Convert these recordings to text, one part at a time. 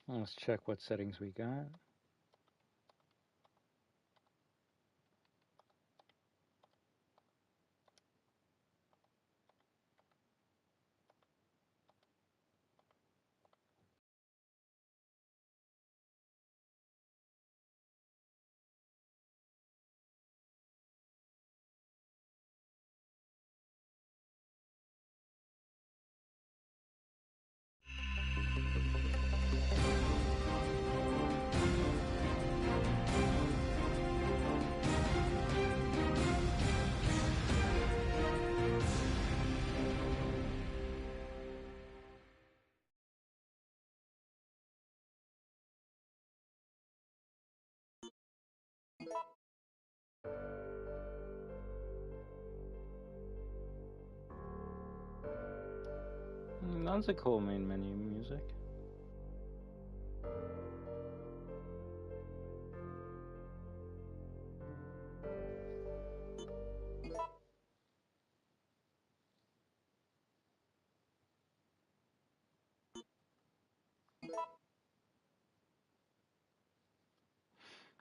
Let's check what settings we got. That's a cool main menu music.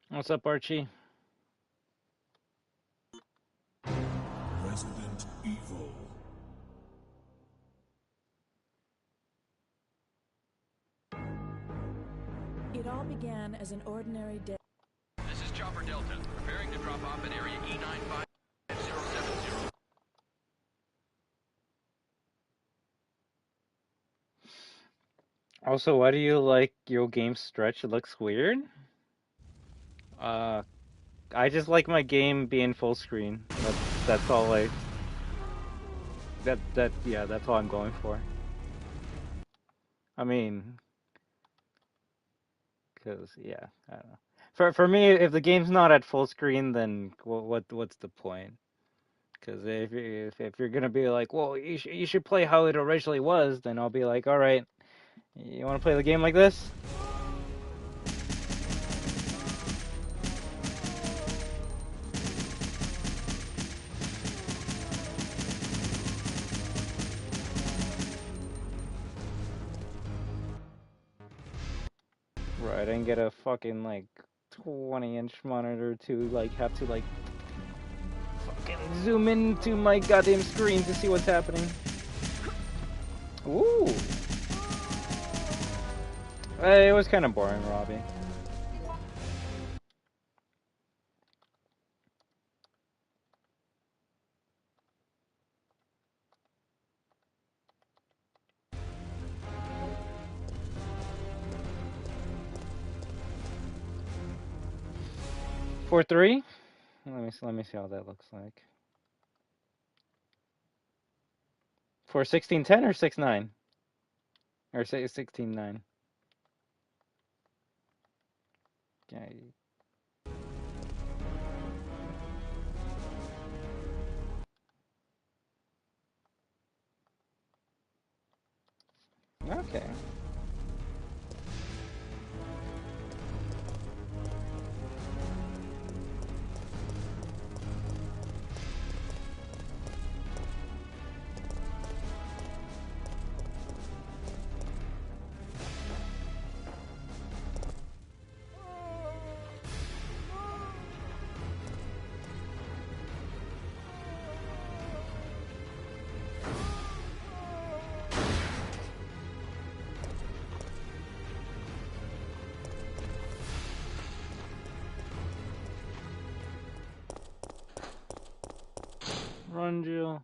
What's up, Archie? Resident Evil. It all began as an ordinary day. This is Chopper Delta, preparing to drop off at area E95070. Also, why do you like your game stretch? It looks weird. I just like my game being full screen. That's all I. Yeah, that's all I'm going for. I mean, cause yeah, I don't know. For me, if the game's not at full screen, then what's the point? Because if you're gonna be like, well, you should play how it originally was, then I'll be like, all right, you want to play the game like this? Right, and get a fucking like 20-inch monitor to like have to like fucking zoom into my goddamn screen to see what's happening. Ooh. It was kind of boring, Robbie. For 3? Let me see how that looks like. For 1610 or 69? Or say 16.9? Okay. Okay. Run, Jill.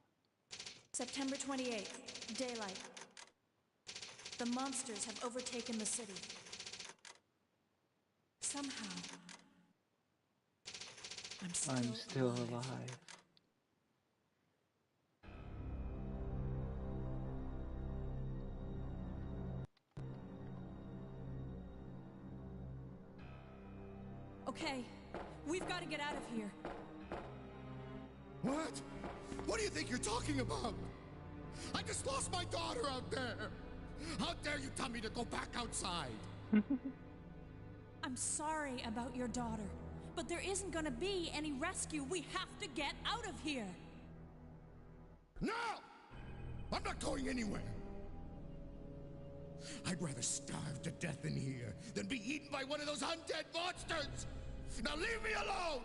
September 28th, daylight. The monsters have overtaken the city. Somehow, I'm still alive. Okay, we've got to get out of here. What? What do you think you're talking about? I just lost my daughter out there. How dare you tell me to go back outside? I'm sorry about your daughter, but there isn't gonna be any rescue. We have to get out of here. No! I'm not going anywhere. I'd rather starve to death in here than be eaten by one of those undead monsters! Now leave me alone!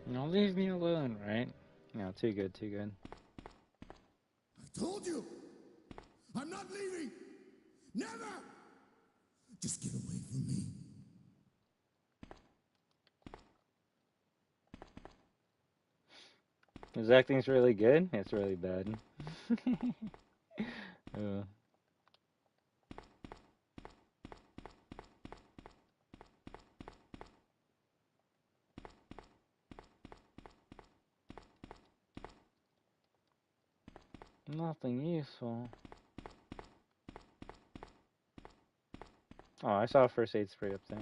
No, leave me alone, right? No, too good, too good. I told you! I'm not leaving! Never! Just get away from me. His acting's really good. It's really bad. Nothing useful. Oh, I saw a first aid spray up there.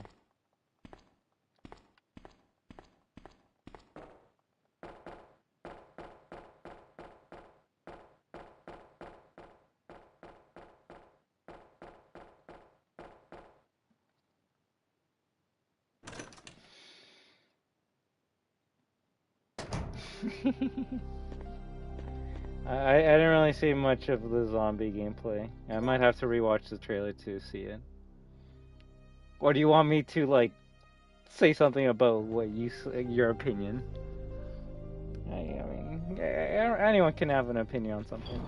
I didn't really see much of the zombie gameplay. I might have to rewatch the trailer to see it. Or do you want me to like say something about what your opinion? I mean, anyone can have an opinion on something.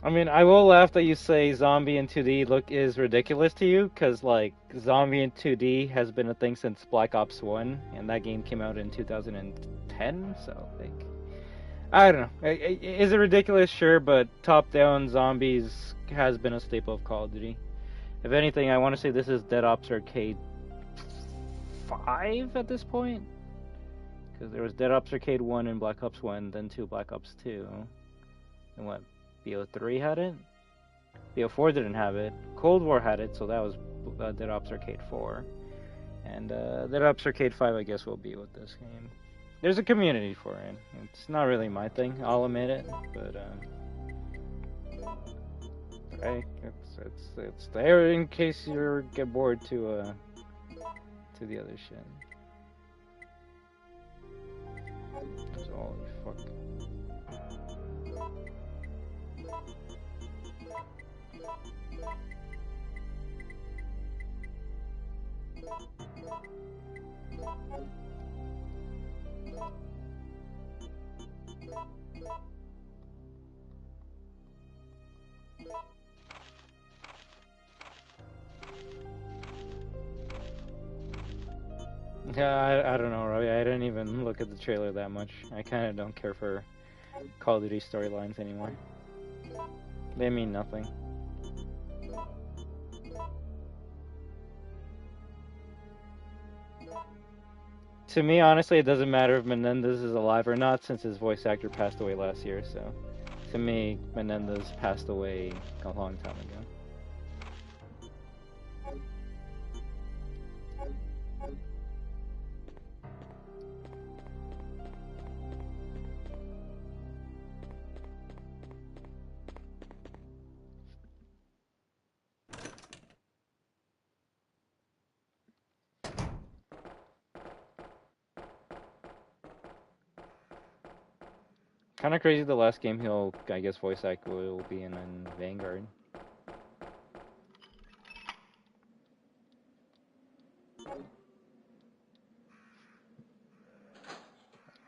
I mean, I will laugh that you say zombie in 2D is ridiculous to you, because like zombie in 2D has been a thing since Black Ops 1, and that game came out in 2010, so like I don't know. Is it ridiculous? Sure, but top-down zombies has been a staple of Call of Duty. If anything, I want to say this is Dead Ops Arcade 5 at this point, because there was Dead Ops Arcade 1 and Black Ops 1, then 2 Black Ops 2, and what? BO3 had it? BO4 didn't have it. Cold War had it, so that was Dead Ops Arcade 4. And Dead Ops Arcade 5, I guess, will be with this game. There's a community for it. It's not really my thing, I'll admit it, but hey, it's there in case you get bored to the other shit. Holy fuck. Yeah, I don't know, Robbie. I didn't even look at the trailer that much. I kind of don't care for Call of Duty storylines anymore. They mean nothing. To me, honestly, it doesn't matter if Menendez is alive or not, since his voice actor passed away last year, so... To me, Menendez passed away a long time ago. Kind of crazy the last game he'll, I guess, voice act will be in Vanguard.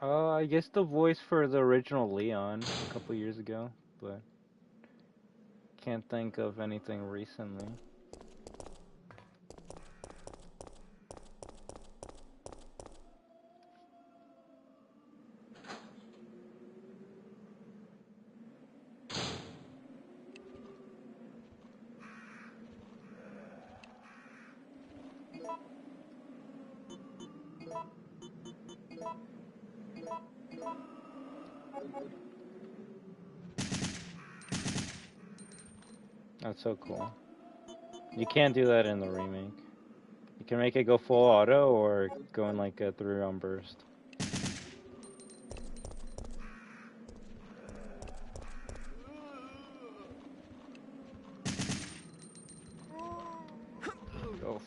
I guess the voice for the original Leon a couple years ago, but can't think of anything recently. That's so cool. You can't do that in the remake. You can make it go full auto or go in like a 3-round burst.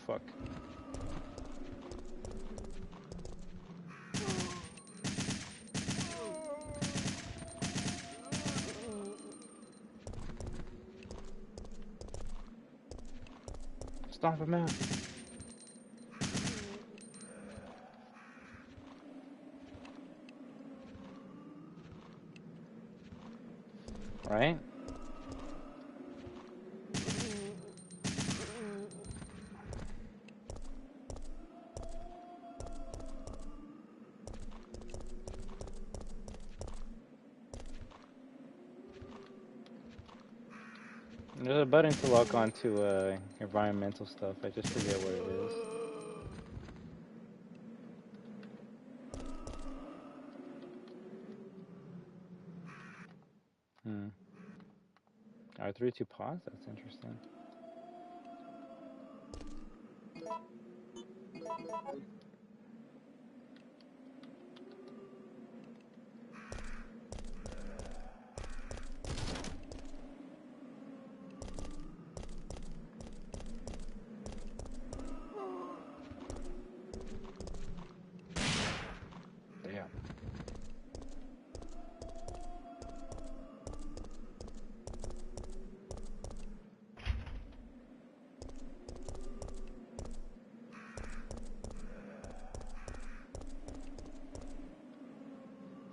fuck. Stomp him out. Right? There's a button to lock onto environmental stuff. I just forget what it is. R3 to pause? That's interesting. Damn.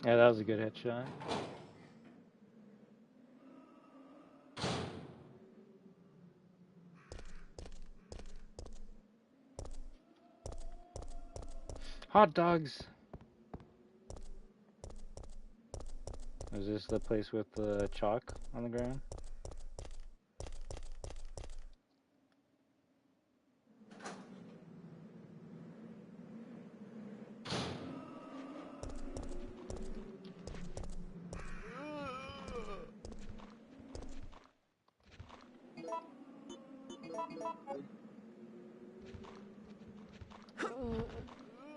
Yeah, that was a good headshot. Hot dogs! Is this the place with the chalk on the ground?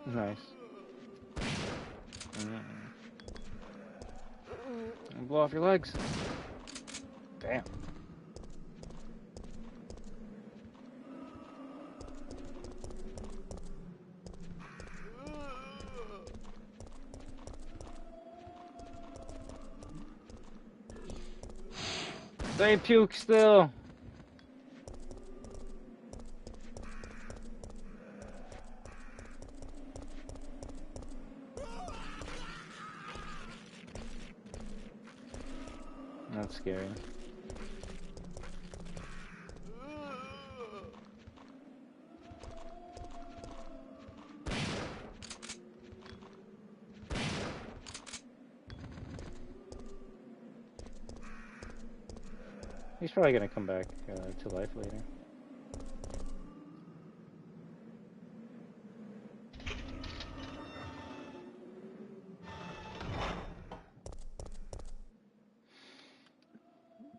Nice. Blow off your legs. Damn. They puke still. That's scary. He's probably gonna come back to life later.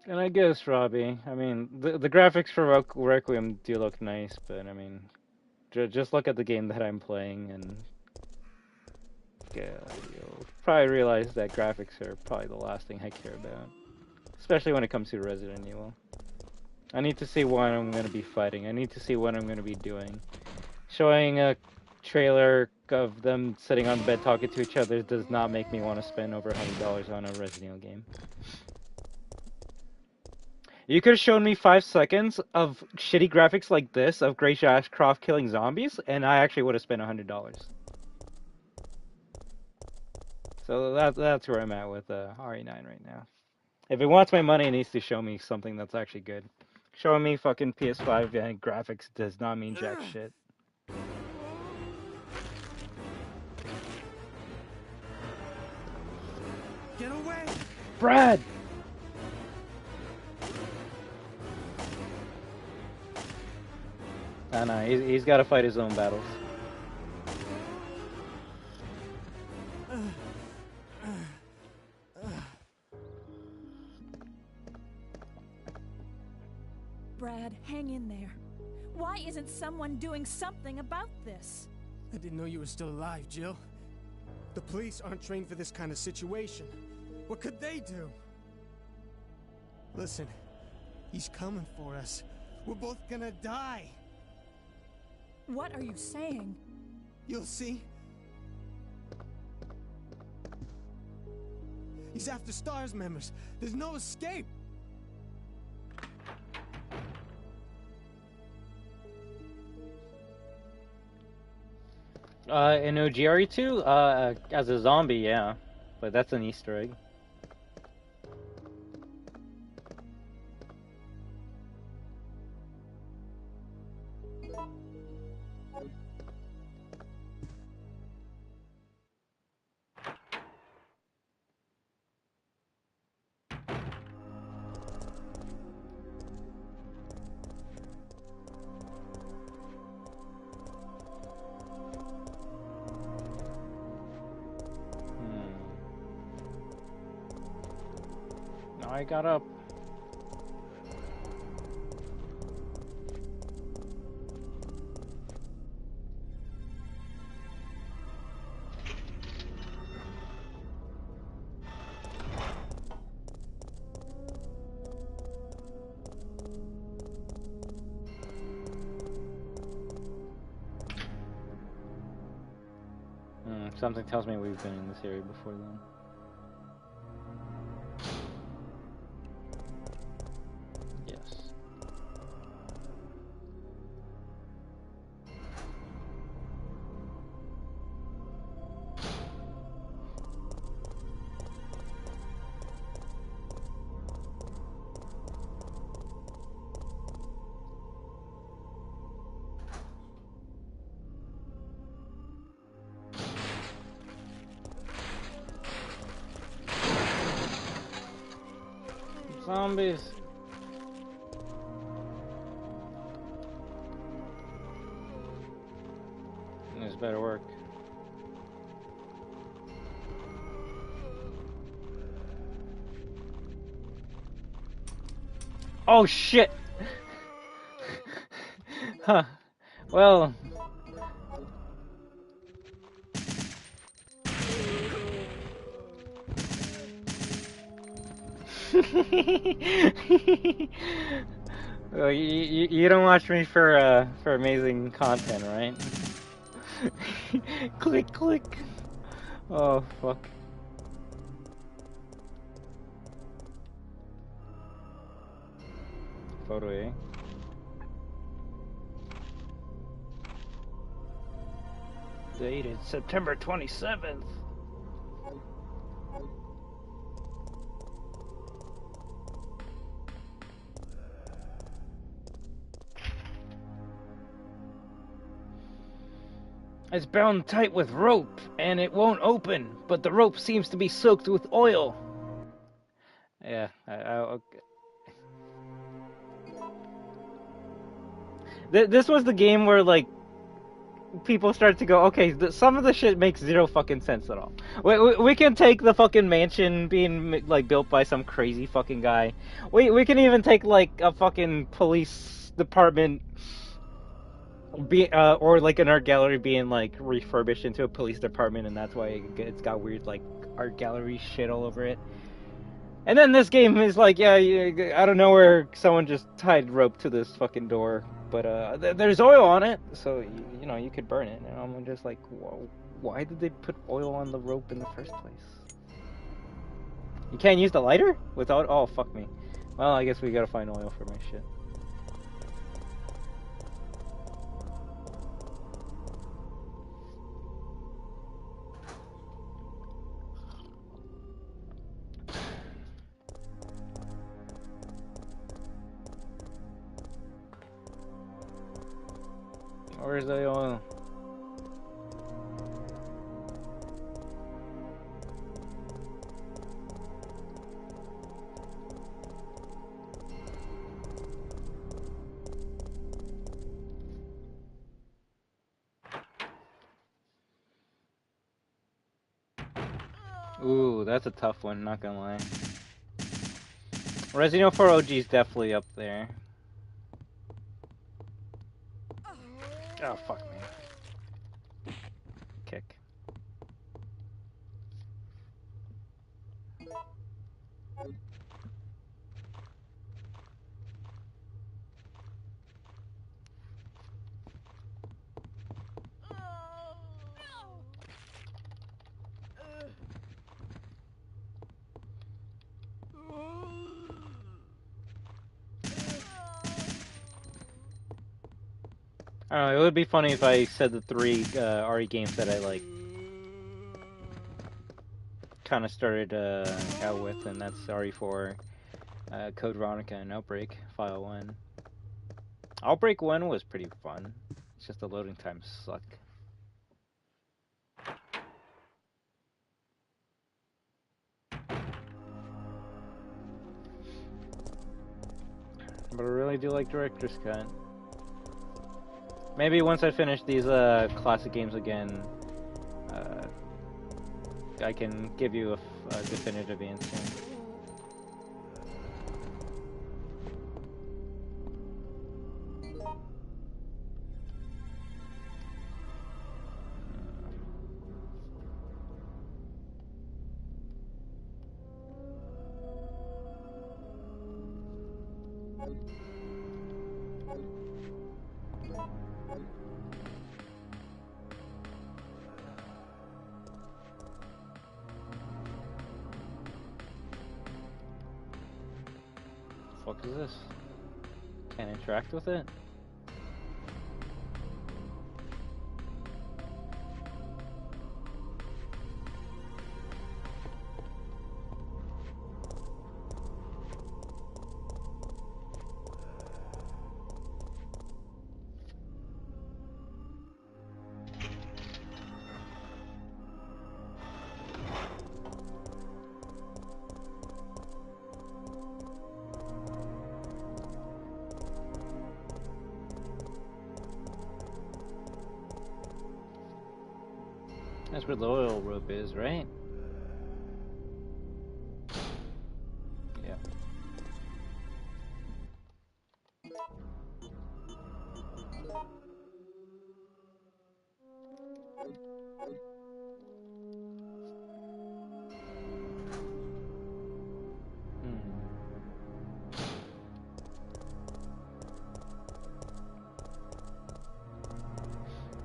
And I guess, Robbie, I mean, the graphics for Requiem do look nice, but I mean, just look at the game that I'm playing, and you'll probably realize that graphics are probably the last thing I care about, especially when it comes to Resident Evil. I need to see what I'm going to be fighting. I need to see what I'm going to be doing. Showing a trailer of them sitting on the bed talking to each other does not make me want to spend over $100 on a Resident Evil game. You could have shown me 5 seconds of shitty graphics like this of Grace Ashcroft killing zombies, and I actually would have spent $100. So that's where I'm at with RE9 right now. If it wants my money, it needs to show me something that's actually good. Showing me fucking PS5 graphics does not mean jack shit. Get away! Brad! No, he's got to fight his own battles. Brad, hang in there. Why isn't someone doing something about this? I didn't know you were still alive, Jill. The police aren't trained for this kind of situation. What could they do? Listen, he's coming for us. We're both gonna die. What are you saying? You'll see. He's after STARS members. There's no escape. In OGRE2, as a zombie, yeah. But that's an Easter egg. I got up. Something tells me we've been in this area before then. Yes. Zombies. This better work. Oh shit! Huh. Well. Well, you don't watch me for amazing content, right? Click, click. Oh fuck. Photo A. Dated September 27th. It's bound tight with rope, and it won't open, but the rope seems to be soaked with oil. Yeah, okay. This was the game where, like, people start to go, okay, some of the shit makes zero fucking sense at all. We can take the fucking mansion being, like, built by some crazy fucking guy. We can even take, like, a fucking police department or like an art gallery being like refurbished into a police department, and that's why it's got weird like art gallery shit all over it. And then this game is like, yeah, out of nowhere, someone just tied rope to this fucking door, but there's oil on it, so you know you could burn it. And I'm just like, whoa, why did they put oil on the rope in the first place? You can't use the lighter without? Oh fuck me. Well, I guess we gotta find oil for my shit. Where's the oil? Ooh, that's a tough one, not gonna lie. Resident Evil 4 OG is definitely up there. Oh, fuck me. Kick. I don't know, it would be funny if I said the 3 RE games that I like kind of started out with, and that's RE4, Code Veronica, and Outbreak File 1. Outbreak 1 was pretty fun. It's just the loading times suck. But I really do like Director's Cut. Maybe once I finish these classic games again, I can give you a definitive answer. What is this? Can't interact with it? That's where the oil rope is, right? Yeah.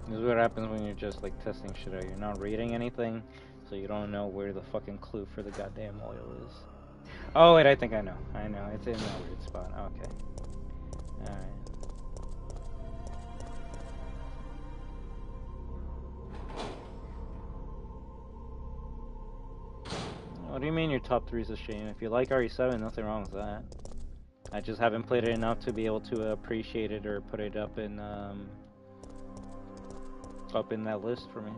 This is what happens when you're just like testing shit out. You're not reading anything, so you don't know where the fucking clue for the goddamn oil is. Oh wait, I think I know. I know. It's in that weird spot. Okay. Alright. What do you mean your top 3 is a shame? If you like RE7, nothing wrong with that. I just haven't played it enough to be able to appreciate it or put it up in that list for me.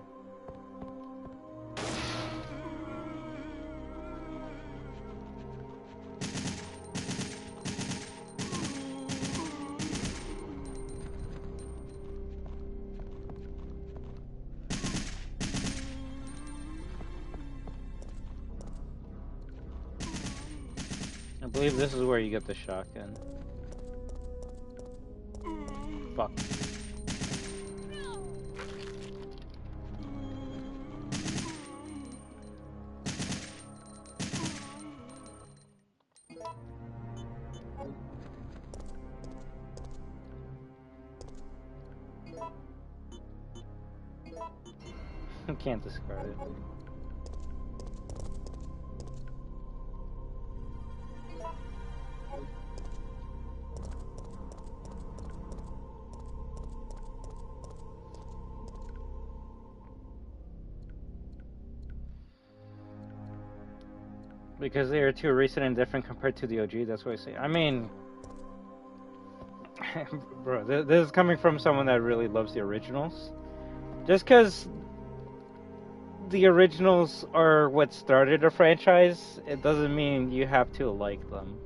I believe this is where you get the shotgun. Fuck. Can't discard it. Because they are too recent and different compared to the OG, that's what I say. I mean, bro, this is coming from someone that really loves the originals. Just because the originals are what started a franchise, it doesn't mean you have to like them.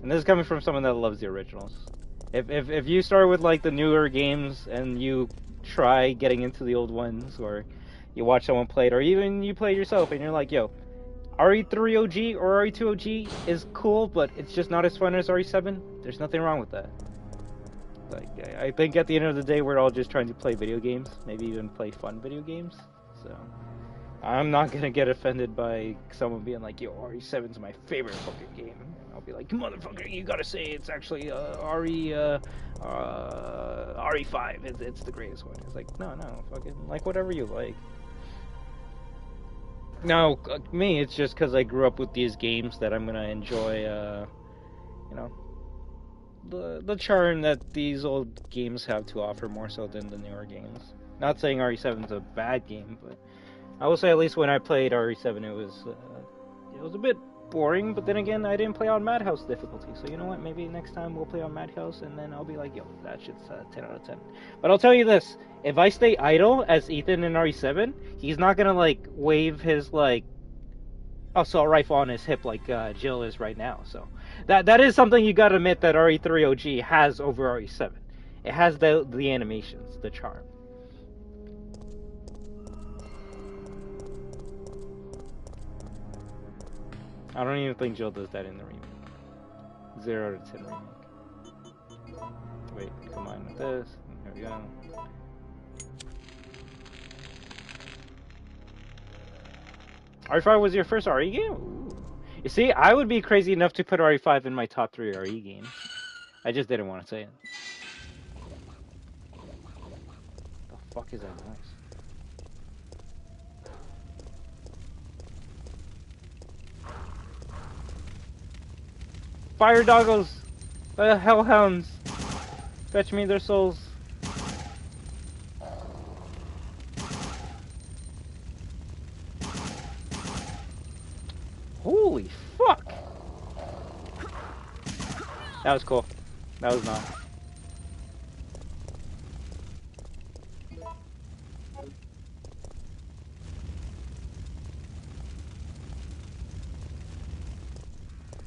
And this is coming from someone that loves the originals. If you start with like the newer games and you try getting into the old ones, or you watch someone play it, or even you play it yourself and you're like, yo, RE3 OG or RE2 OG is cool, but it's just not as fun as RE7, there's nothing wrong with that. Like, I think at the end of the day, we're all just trying to play video games, maybe even play fun video games, so I'm not gonna get offended by someone being like, yo, RE7's my favorite fucking game. I'll be like, motherfucker, you gotta say it's actually RE5, it's the greatest one. It's like, no, fucking, like, whatever you like. Now, me, it's just because I grew up with these games that I'm gonna enjoy, you know, the charm that these old games have to offer more so than the newer games. Not saying RE7 is a bad game, but I will say at least when I played RE7, it was a bit boring. But then again, I didn't play on Madhouse difficulty, so you know what? Maybe next time we'll play on Madhouse, and then I'll be like, yo, that shit's 10 out of 10. But I'll tell you this: if I stay idle as Ethan in RE7, he's not gonna like wave his like assault rifle on his hip like Jill is right now. So that is something you gotta admit that RE3 OG has over RE7. It has the animations, the charm. I don't even think Jill does that in the remake. 0 out of 10 remake. Wait, combine with this. There we go. RE5 was your first RE game? Ooh. You see, I would be crazy enough to put RE5 in my top 3 RE games. I just didn't want to say it. The fuck is that noise? Fire doggos! Hellhounds! Fetch me their souls. Holy fuck! That was cool. That was not.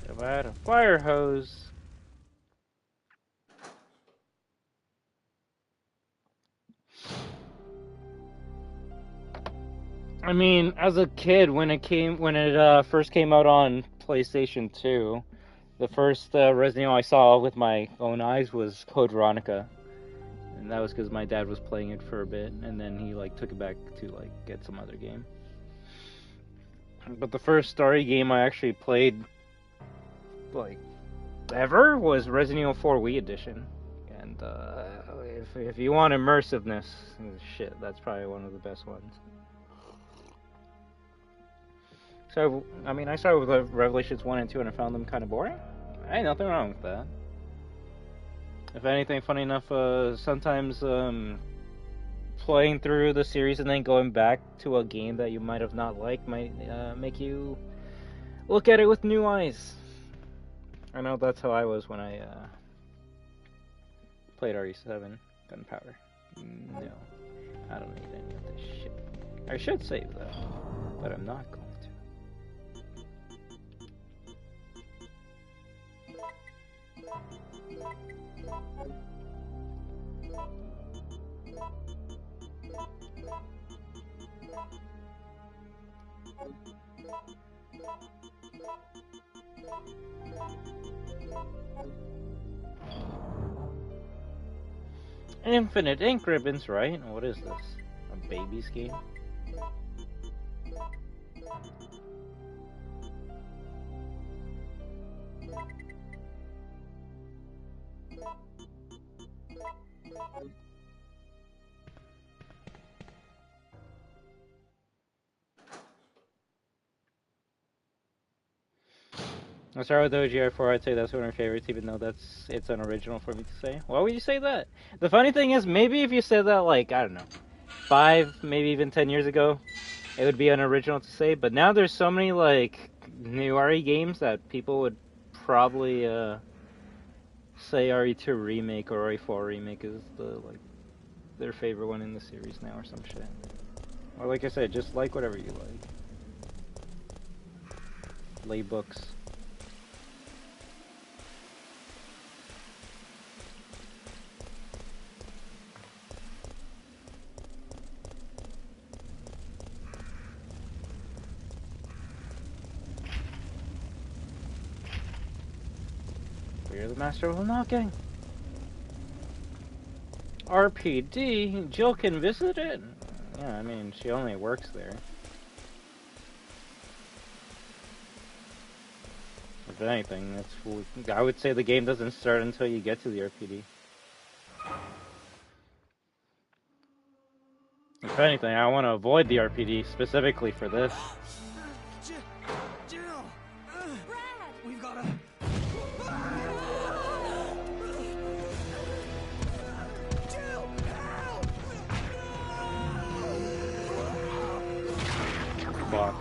If I had a fire hose. I mean, as a kid, when it first came out on PlayStation 2, the first Resident Evil I saw with my own eyes was Code Veronica, and that was because my dad was playing it for a bit, and then he like took it back to like get some other game. But the first story game I actually played, like, ever was Resident Evil 4 Wii Edition, and if you want immersiveness, shit, that's probably one of the best ones. So, I mean, I started with Revelations 1 and 2 and I found them kind of boring. Ain't nothing wrong with that. If anything, funny enough, sometimes playing through the series and then going back to a game that you might have not liked might make you look at it with new eyes. I know that's how I was when I played RE7 Gunpowder. No, I don't need any of this shit. I should save that, but I'm not going to. Infinite ink ribbons, right? What is this? A baby's game? I'll start with OGR4. I'd say that's one of my favorites, even though it's unoriginal for me to say. Why would you say that? The funny thing is, maybe if you said that, like, I don't know, 5, maybe even 10 years ago, it would be unoriginal to say. But now there's so many, like, new RE games that people would probably say RE2 Remake or RE4 Remake is their favorite one in the series now or some shit. Or like I said, just like whatever you like. Lay books. You're the master of unlocking. RPD? Jill can visit it? Yeah, I mean, she only works there. If anything, I would say the game doesn't start until you get to the RPD. If anything, I want to avoid the RPD specifically for this. Brad! We've got to... fuck.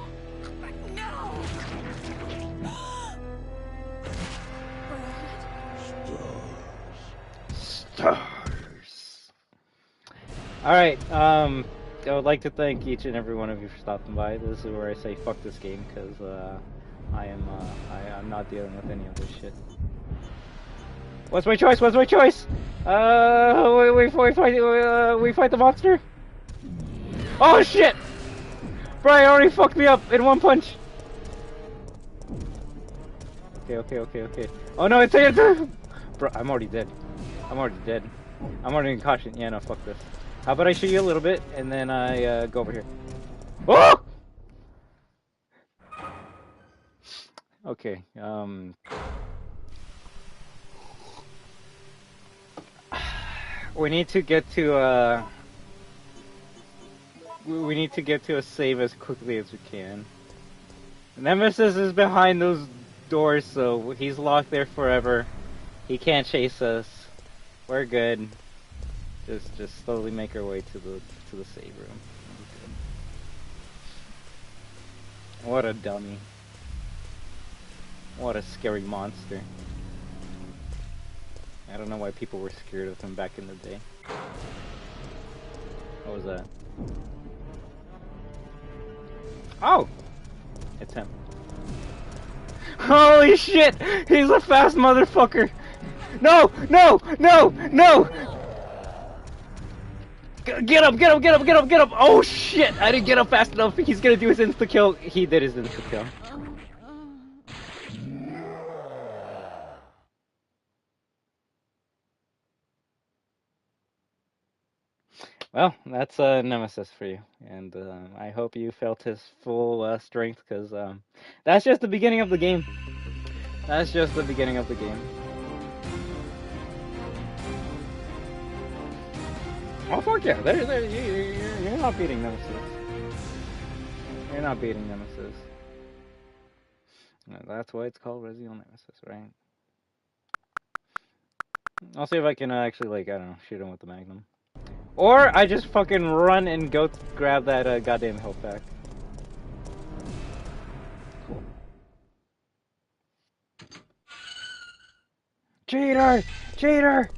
Stars. Alright, I would like to thank each and every one of you for stopping by. This is where I say fuck this game, because I'm not dealing with any of this shit. What's my choice? What's my choice? We fight the monster? Oh shit! Brian already fucked me up in one punch! Okay. Oh no, it's bro, I'm already dead. I'm already dead. I'm already in caution. Yeah, no, fuck this. How about I shoot you a little bit, and then I go over here. Oh! Okay, we need to get to, we need to get to a save as quickly as we can. Nemesis is behind those doors, so he's locked there forever. He can't chase us. We're good. Just slowly make our way to the save room. What a dummy. What a scary monster. I don't know why people were scared of him back in the day. What was that? Oh! It's him. Holy shit! He's a fast motherfucker! No! No! No! No! Get him! Oh shit! I didn't get up fast enough. He's gonna do his insta-kill. He did his insta-kill. Well, that's Nemesis for you, and I hope you felt his full strength, because that's just the beginning of the game. That's just the beginning of the game. Oh fuck yeah! You're not beating Nemesis. You're not beating Nemesis. That's why it's called Resident Nemesis, right? I'll see if I can actually, like, I don't know, shoot him with the Magnum. Or I just fucking run and go grab that goddamn health pack. Cool. Cheater! Cheater!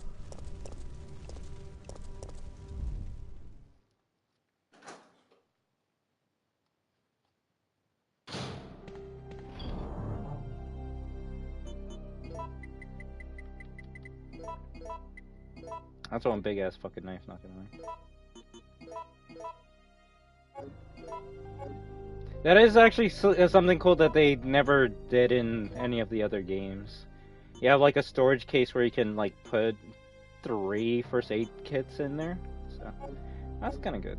That's one big ass fucking knife, not gonna lie. That is actually something cool that they never did in any of the other games. You have like a storage case where you can like put 3 first aid kits in there, so that's kind of good.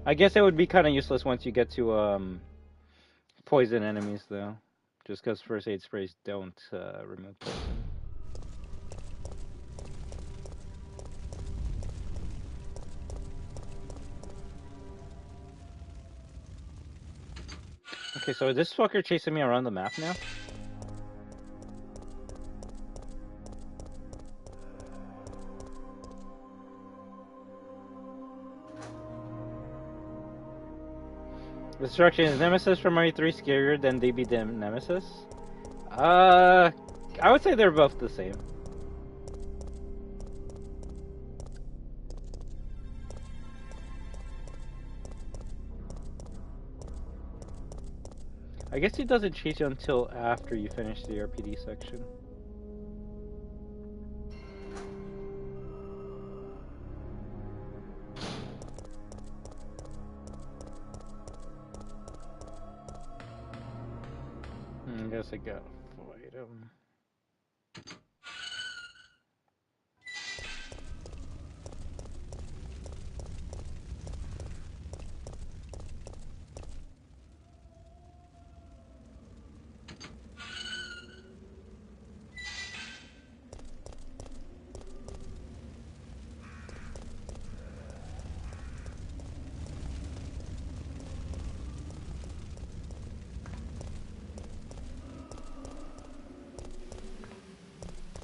I guess it would be kind of useless once you get to poison enemies though, just because first aid sprays don't remove poison. Okay, so is this fucker chasing me around the map now? Destruction, is Nemesis from Re3 scarier than DB Nemesis? I would say they're both the same. I guess he doesn't chase you until after you finish the RPD section. I guess I gotta fight him.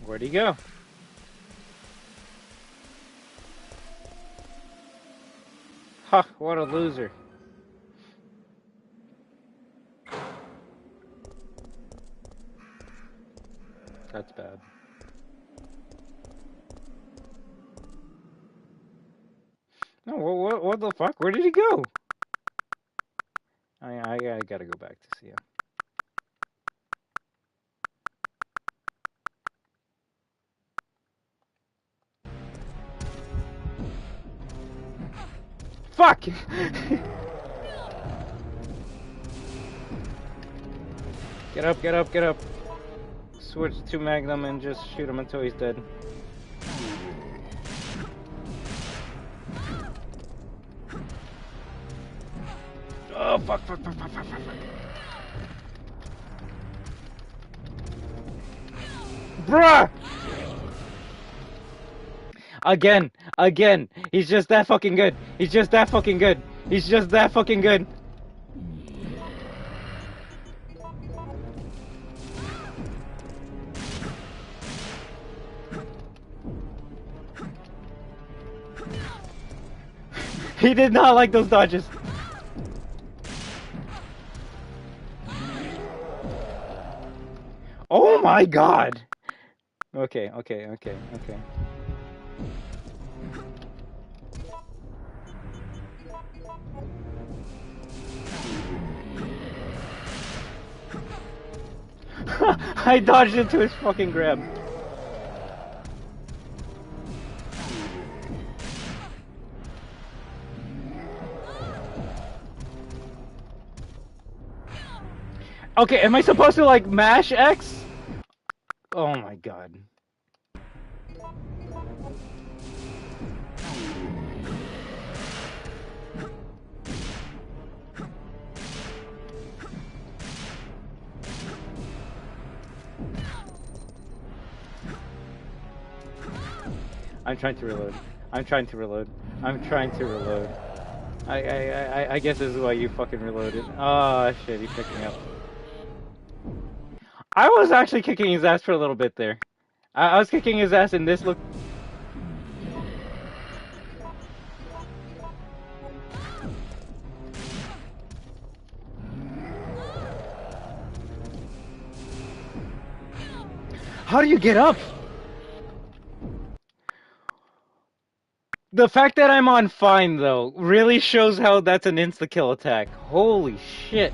Where'd he go? Ha, what a loser. That's bad. No, what the fuck? Where did he go? I gotta go back to see him. Fuck! Get up, get up, get up. Switch to Magnum and just shoot him until he's dead. Oh, fuck, fuck, fuck, fuck, fuck, fuck, fuck. Bruh! Again. He's just that fucking good. He's just that fucking good. He's just that fucking good. He did not like those dodges. Oh my god. Okay. I dodged into his fucking grab. Okay, am I supposed to like mash X? Oh my god. I'm trying to reload. I guess this is why you fucking reloaded. Oh shit, he picked me up. I was actually kicking his ass for a little bit there. I was kicking his ass and this looked... How do you get up? The fact that I'm on fine, though, really shows how that's an insta-kill attack. Holy shit.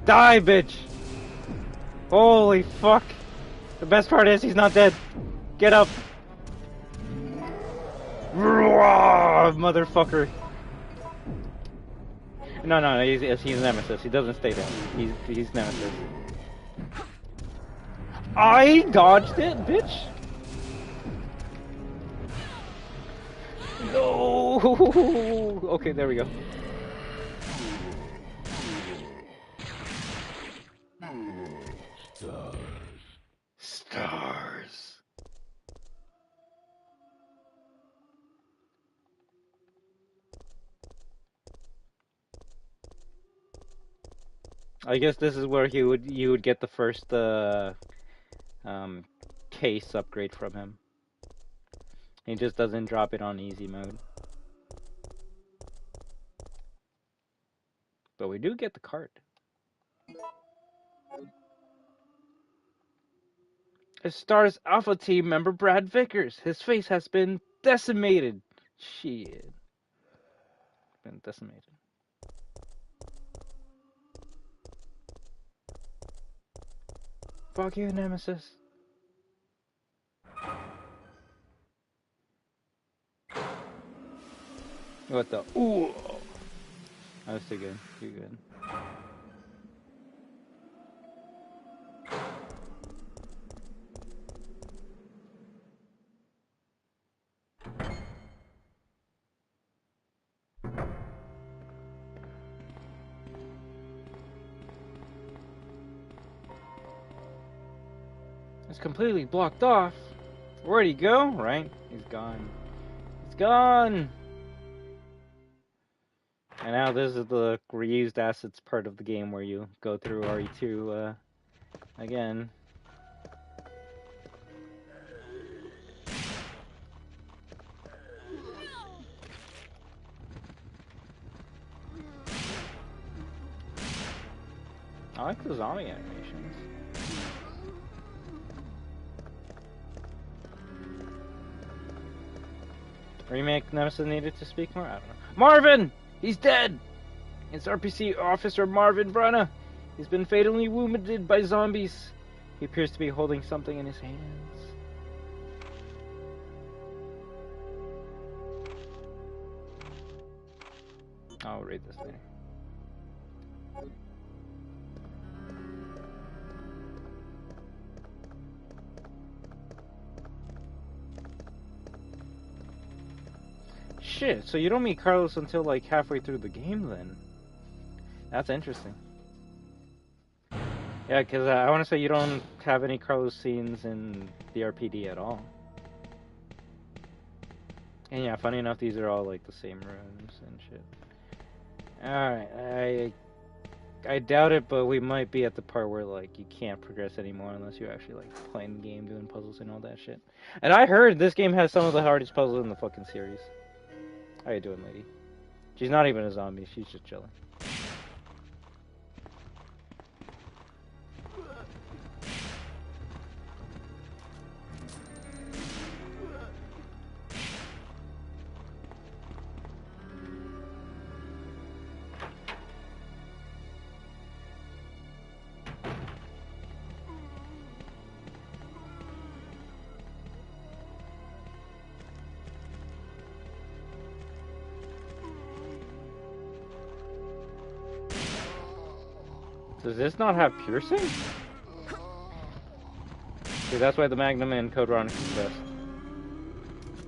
Die, bitch! Holy fuck. The best part is he's not dead. Get up. Motherfucker. No, he's Nemesis. He doesn't stay down. He's Nemesis. I dodged it, bitch! No! Okay, there we go. Stars. I guess this is where you would get the first case upgrade from him. He just doesn't drop it on easy mode. But we do get the card. It stars Alpha Team member Brad Vickers. His face has been decimated. Shit. Been decimated. Fuck you, Nemesis. What the? Ooh. That was too good. Too good. It's completely blocked off. Where'd he go? Right? He's gone. He's gone! And now this is the reused assets part of the game where you go through RE2 again. I like the zombie animations. Remake Nemesis needed to speak more? I don't know. Marvin! He's dead! It's RPC Officer Marvin Brunna. He's been fatally wounded by zombies. He appears to be holding something in his hands. I'll read this later. Shit, so you don't meet Carlos until like halfway through the game then? That's interesting. Yeah, because I want to say you don't have any Carlos scenes in the RPD at all. And yeah, funny enough, these are all like the same rooms and shit. Alright, I doubt it, but we might be at the part where like you can't progress anymore unless you're actually like playing the game, doing puzzles and all that shit. And I heard this game has some of the hardest puzzles in the fucking series. How you doing, lady? She's not even a zombie, she's just chilling. Does this not have piercing? See, that's why the Magnum and Code Veronica is best.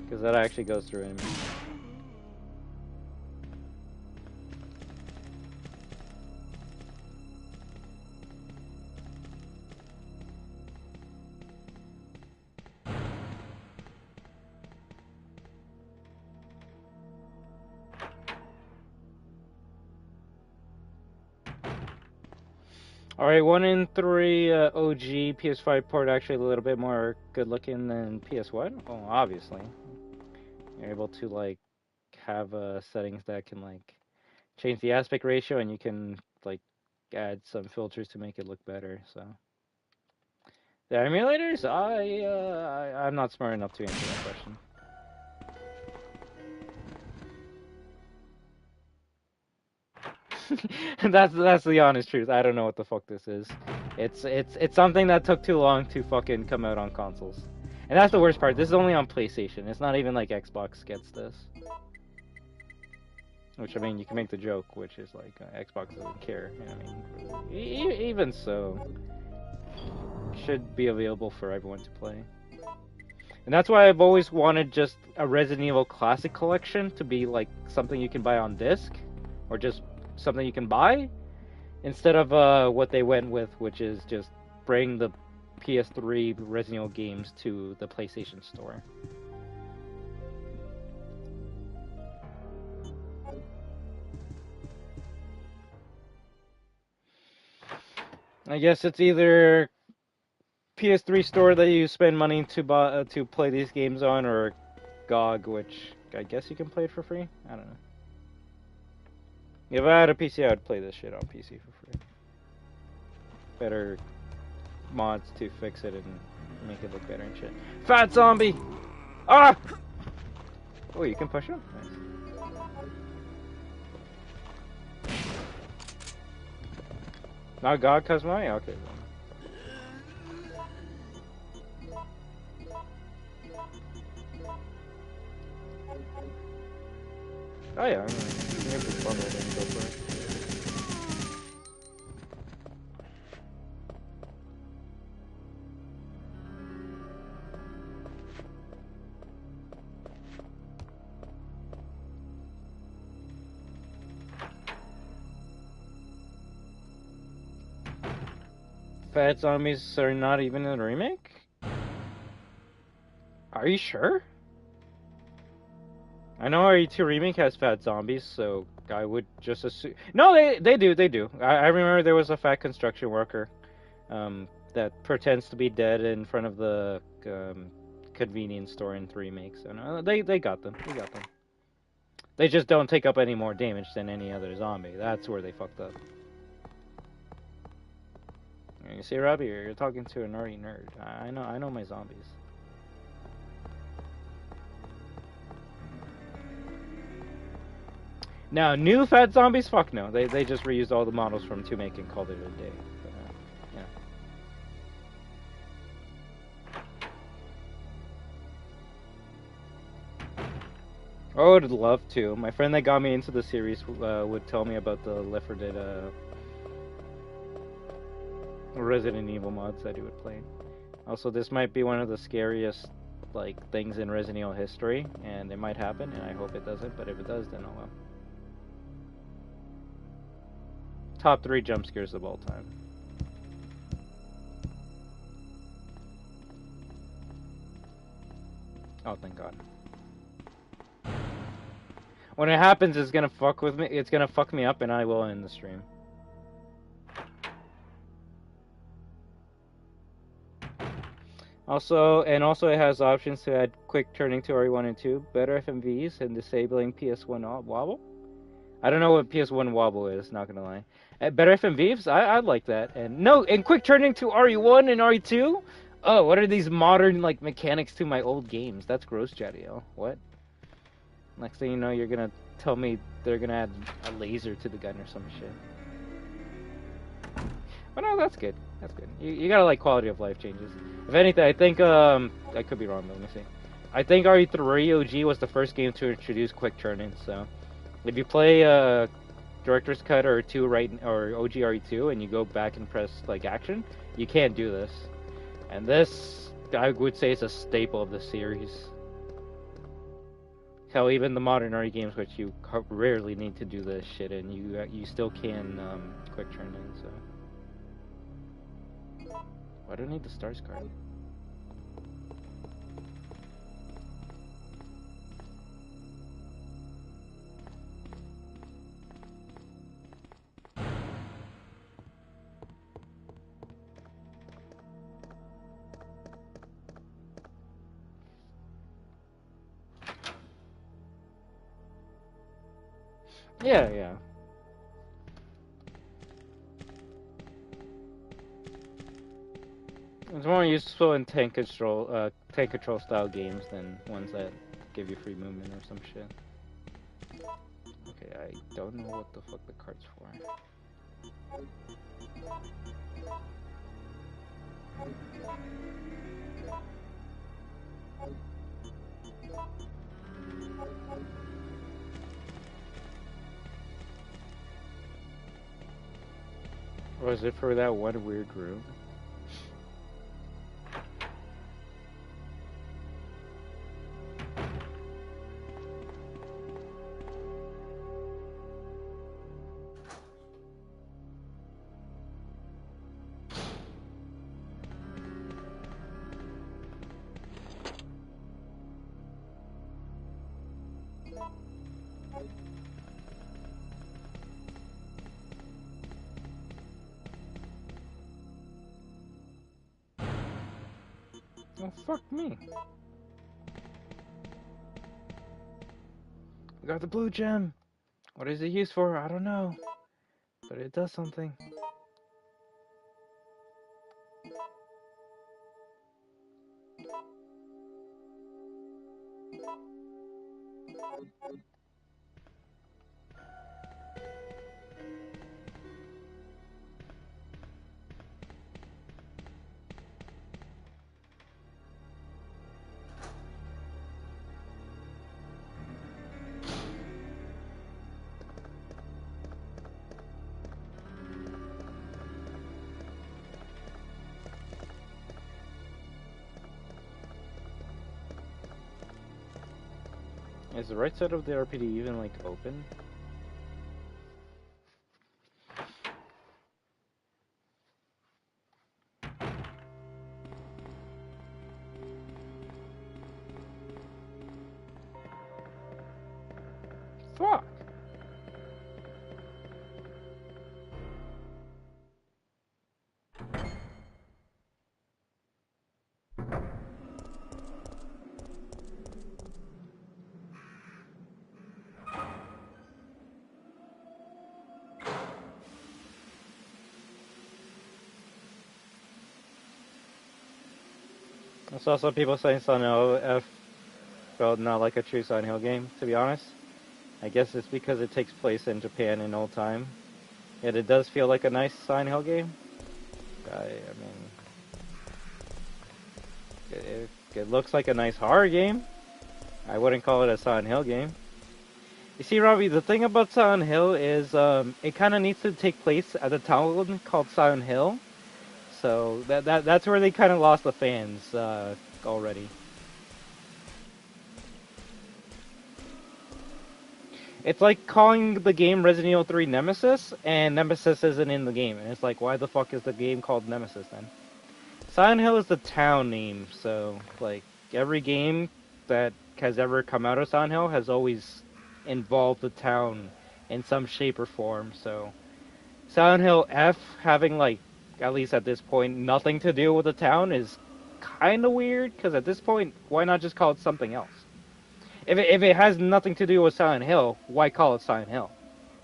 Because that actually goes through enemies. Alright, 1 in 3 OG PS5 port actually a little bit more good looking than PS1? Well, obviously. You're able to like have settings that can like change the aspect ratio, and you can like add some filters to make it look better. So the emulators, I'm not smart enough to answer that question. That's the honest truth. I don't know what the fuck this is. It's something that took too long to fucking come out on consoles. And that's the worst part. This is only on PlayStation. It's not even like Xbox gets this. Which, I mean, you can make the joke, which is like Xbox doesn't care. I mean, even so, should be available for everyone to play. And that's why I've always wanted just a Resident Evil Classic Collection to be like something you can buy on disc, or just something you can buy, instead of what they went with, which is just bring the PS3 Resident Evil games to the PlayStation Store. I guess it's either PS3 Store that you spend money to buy to play these games on, or GOG, which I guess you can play it for free. I don't know. If I had a PC, I would play this shit on PC for free. Better mods to fix it and make it look better and shit. Fat zombie! Ah! Oh, you can push him? Nice. Not God Cosmai? Okay. Oh yeah, I'm gonna make this bundle and go for it. Fat zombies are not even in a remake? Are you sure? I know RE2 Remake has fat zombies, so I would just assume... No, they do. I remember there was a fat construction worker that pretends to be dead in front of the convenience store in 3 Remakes. So no, they got them. They got them. They just don't take up any more damage than any other zombie. That's where they fucked up. You see, Robbie, you're talking to an nerdy nerd. I know my zombies. Now, new fat zombies? Fuck no. They just reused all the models from 2 Make and called it a day. But, yeah. I would love to. My friend that got me into the series would tell me about the Left 4 Dead Resident Evil mods that he would play. Also, this might be one of the scariest like things in Resident Evil history, and it might happen, and I hope it doesn't, but if it does, then oh well. Top 3 jump scares of all time. Oh, thank God. When it happens, it's gonna fuck with me. It's gonna fuck me up, and I will end the stream. Also, it has options to add quick turning to RE1 and 2, better FMVs, and disabling PS1 wobble. I don't know what PS1 wobble is, not gonna lie. Better FMVs? I'd like that. And quick turning to RE1 and RE2? Oh, what are these modern, like, mechanics to my old games? That's gross, Jadiel. What? Next thing you know, you're gonna tell me they're gonna add a laser to the gun or some shit. But no, that's good. That's good. You gotta like quality of life changes. If anything, I think, I could be wrong, but let me see. I think RE3 OG was the first game to introduce quick turn-in, so... If you play Director's Cut or OG RE2 and you go back and press like action, you can't do this. And this, I would say, is a staple of the series. Hell, even the modern RE games, which you rarely need to do this shit in, you still can quick turn in. So why do I need the stars card? Yeah. It's more useful in tank control style games than ones that give you free movement or some shit. Okay, I don't know what the fuck the card's for. Or is it for that one weird room? Oh, fuck me. I got the blue gem. What is it used for? I don't know. But it does something. Is the right side of the RPD even, like, open? Fuck! There's also people saying Silent Hill F felt not like a true Silent Hill game, to be honest. I guess it's because it takes place in Japan in old time. Yet it does feel like a nice Silent Hill game. I mean, it looks like a nice horror game. I wouldn't call it a Silent Hill game. You see, Robbie, the thing about Silent Hill is it kind of needs to take place at a town called Silent Hill. So that's where they kind of lost the fans already. It's like calling the game Resident Evil 3 Nemesis, and Nemesis isn't in the game. And it's like, why the fuck is the game called Nemesis then? Silent Hill is the town name, so, like, every game that has ever come out of Silent Hill has always involved the town in some shape or form, so... Silent Hill F having, like, at least at this point, nothing to do with the town is kind of weird, because at this point, why not just call it something else? If it has nothing to do with Silent Hill, why call it Silent Hill?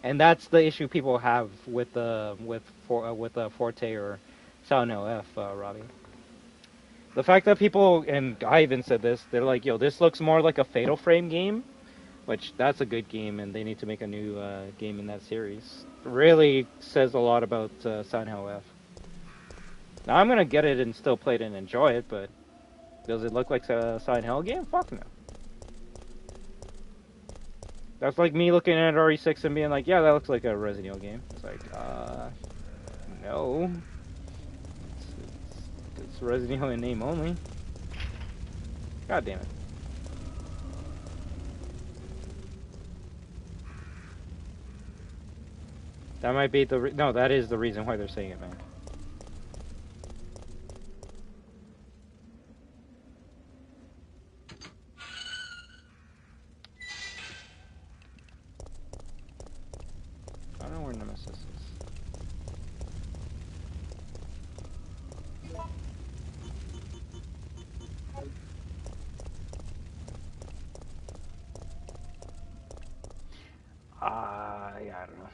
And that's the issue people have with Forte or Silent Hill F, Robbie. The fact that people, and I even said this, they're like, yo, this looks more like a Fatal Frame game, which that's a good game, and they need to make a new game in that series. Really says a lot about Silent Hill F. Now I'm gonna get it and still play it and enjoy it, but does it look like a Silent Hill game? Fuck no. That's like me looking at RE6 and being like, yeah, that looks like a Resident Evil game. It's like, no. It's Resident Evil in name only. God damn it. That might be the no, that is the reason why they're saying it, man. I don't know where Nemesis is. Yeah, I don't know.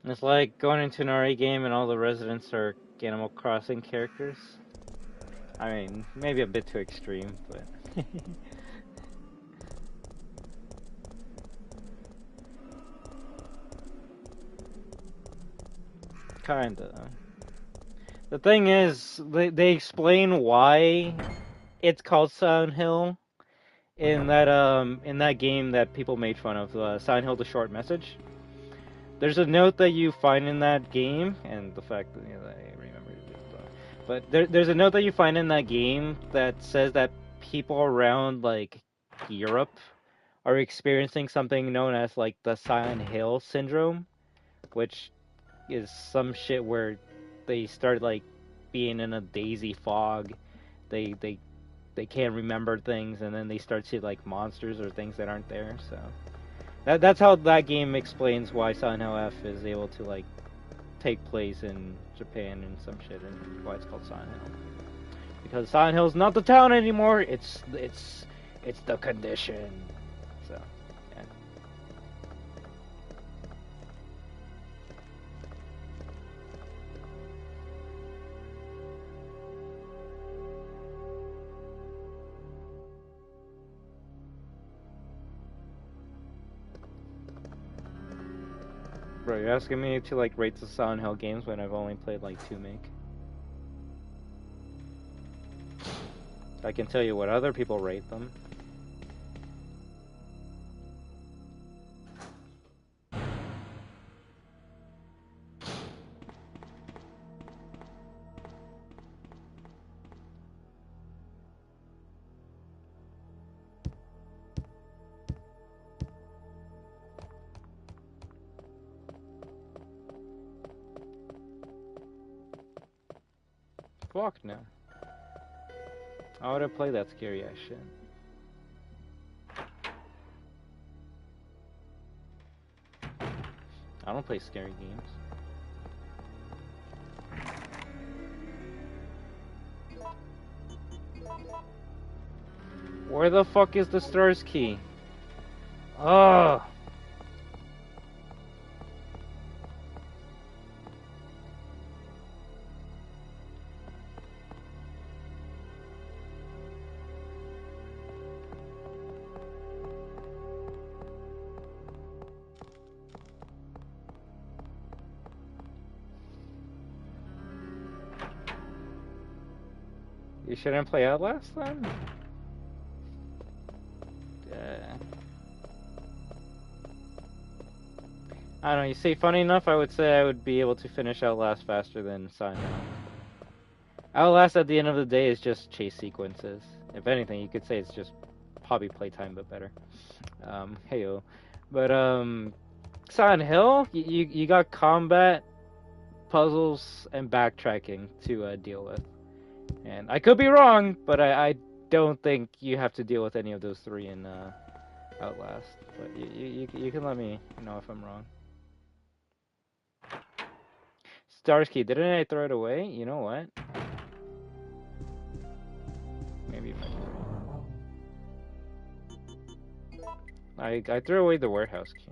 It's like going into an RE game and all the residents are Animal Crossing characters. I mean, maybe a bit too extreme, but... Kinda. The thing is, they explain why it's called Silent Hill in that game that people made fun of, Silent Hill: The Short Message. There's a note that you find in that game, and the fact that, I remember it, but there's a note that you find in that game that says that people around like Europe are experiencing something known as like the Silent Hill syndrome, which is some shit where they start like being in a daisy fog. They they they can't remember things, and then they start to like monsters or things that aren't there. So that's how that game explains why Silent Hill F is able to like take place in Japan and some shit, and why it's called Silent Hill. Because Silent Hill's not the town anymore. It's the condition. So yeah. Bro, you're asking me to like rate the Silent Hill games when I've only played like 2 make. I can tell you what other people rate them. Fuck no. How would I play that scary ass shit? I don't play scary games. Where the fuck is the stars key? Ugh. You shouldn't play Outlast then? I don't know, you see, funny enough, I would say I would be able to finish Outlast faster than Silent Hill. Outlast at the end of the day is just chase sequences. If anything, you could say it's just hobby playtime, but better. Heyo. But, Silent Hill, you got combat, puzzles, and backtracking to deal with. And I could be wrong, but I don't think you have to deal with any of those three in Outlast. But you can let me know if I'm wrong. Starsky, didn't I throw it away? You know what? Maybe if I threw away the warehouse key.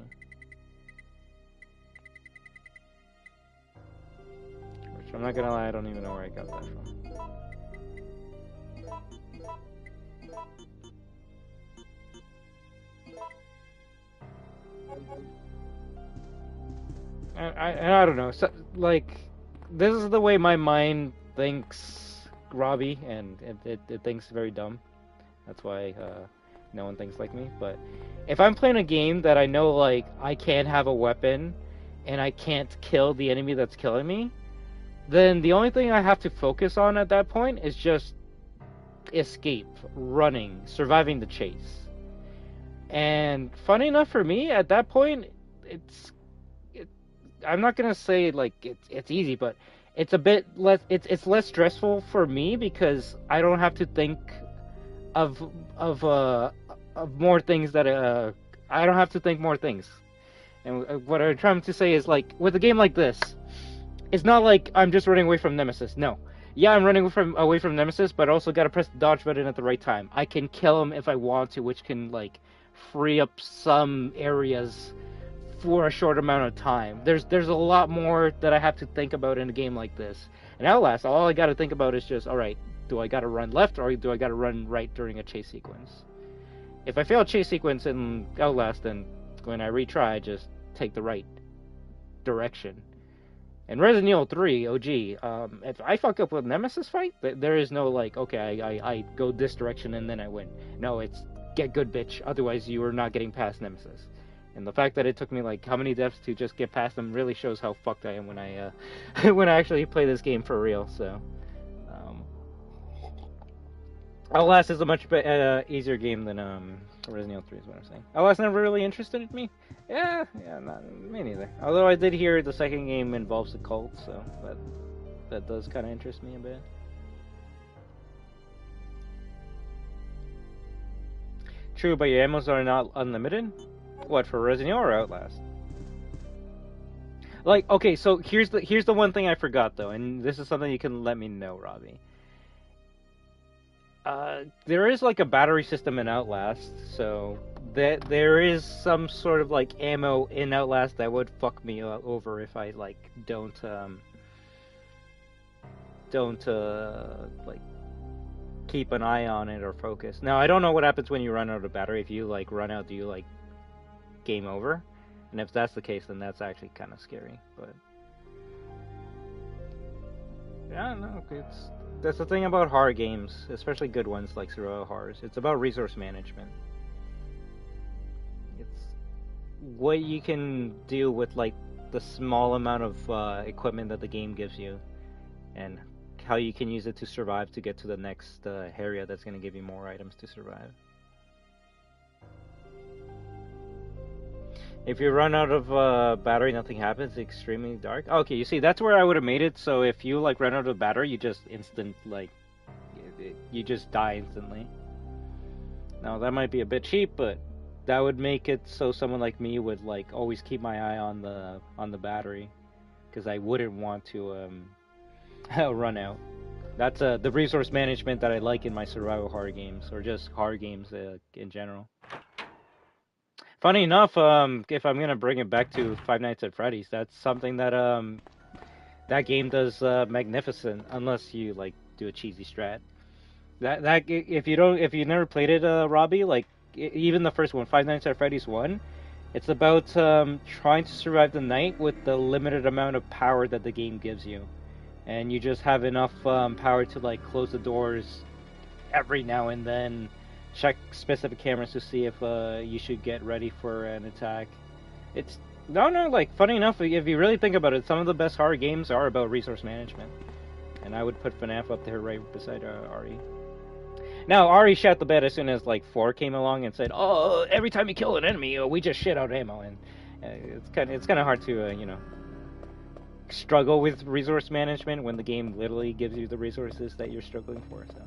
Which I'm not gonna lie, I don't even know where I got that from. I don't know. So, like, this is the way my mind thinks, Robbie, and it thinks very dumb. That's why no one thinks like me. But if I'm playing a game that I know, like, I can't have a weapon and I can't kill the enemy that's killing me, then the only thing I have to focus on at that point is just escape, running, surviving the chase. And funny enough for me, at that point, I'm not gonna say like it's easy, but it's a bit less. It's less stressful for me because I don't have to think of more things that I don't have to think more things. And what I'm trying to say is, like, with a game like this, it's not like I'm just running away from Nemesis. No. Yeah, I'm running away from Nemesis, but I also gotta press the dodge button at the right time. I can kill him if I want to, which can, like, free up some areas for a short amount of time. There's a lot more that I have to think about in a game like this. And Outlast, all I gotta think about is just, alright, do I gotta run left or do I gotta run right during a chase sequence? If I fail a chase sequence in Outlast, then when I retry, I just take the right direction. In Resident Evil 3 OG, if I fuck up with Nemesis fight, there is no, like, okay, I go this direction and then I win. No, it's get good, bitch, otherwise you are not getting past Nemesis. And the fact that it took me, like, how many deaths to just get past them really shows how fucked I am when I when I actually play this game for real. So Outlast is a much easier game than Resident Evil 3 is what I'm saying. Outlast never really interested me. Yeah, me neither. Although I did hear the second game involves a cult, so that does kind of interest me a bit. True, but your ammos are not unlimited? What, for Resident Evil or Outlast? Like, okay, so here's the one thing I forgot though, and this is something you can let me know, Robbie. There is like a battery system in Outlast, so there is some sort of like ammo in Outlast that would fuck me over if I like don't like keep an eye on it or focus. Now I don't know what happens when you run out of battery. If you like run out, do you like game over? And if that's the case, then that's actually kind of scary. But yeah, no, that's the thing about horror games, especially good ones like survival horrors. It's about resource management. It's what you can do with like the small amount of equipment that the game gives you, and how you can use it to survive to get to the next area that's going to give you more items to survive. If you run out of battery, nothing happens. It's extremely dark. Okay, you see, that's where I would have made it. So if you like run out of battery, you just you just die instantly. Now that might be a bit cheap, but that would make it so someone like me would like always keep my eye on the battery, because I wouldn't want to run out. That's the resource management that I like in my survival horror games, or just horror games in general. Funny enough, if I'm gonna bring it back to Five Nights at Freddy's, that's something that that game does magnificent, unless you like do a cheesy strat. If you never played it, Robbie, like even the first one, Five Nights at Freddy's 1, it's about trying to survive the night with the limited amount of power that the game gives you, and you just have enough power to like close the doors every now and then, check specific cameras to see if you should get ready for an attack. It's no, like funny enough, if you really think about it, some of the best horror games are about resource management, and I would put FNAF up there right beside RE. Now RE shat the bed as soon as like 4 came along and said, "Oh, every time you kill an enemy, we just shit out ammo," and it's kind of hard to you know, struggle with resource management when the game literally gives you the resources that you're struggling for. So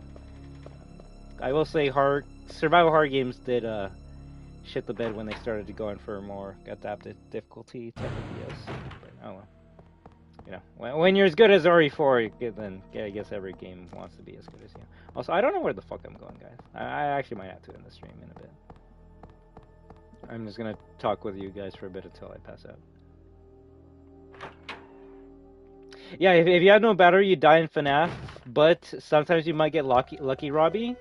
I will say survival horror games did shit the bed when they started to go in for a more adapted difficulty type of BS. But oh well. You know, when you're as good as RE4, then I guess every game wants to be as good as you. Also, I don't know where the fuck I'm going, guys. I actually might have to end the stream in a bit. I'm just gonna talk with you guys for a bit until I pass out. Yeah, if you have no battery, you die in FNAF, but sometimes you might get lucky, Robbie.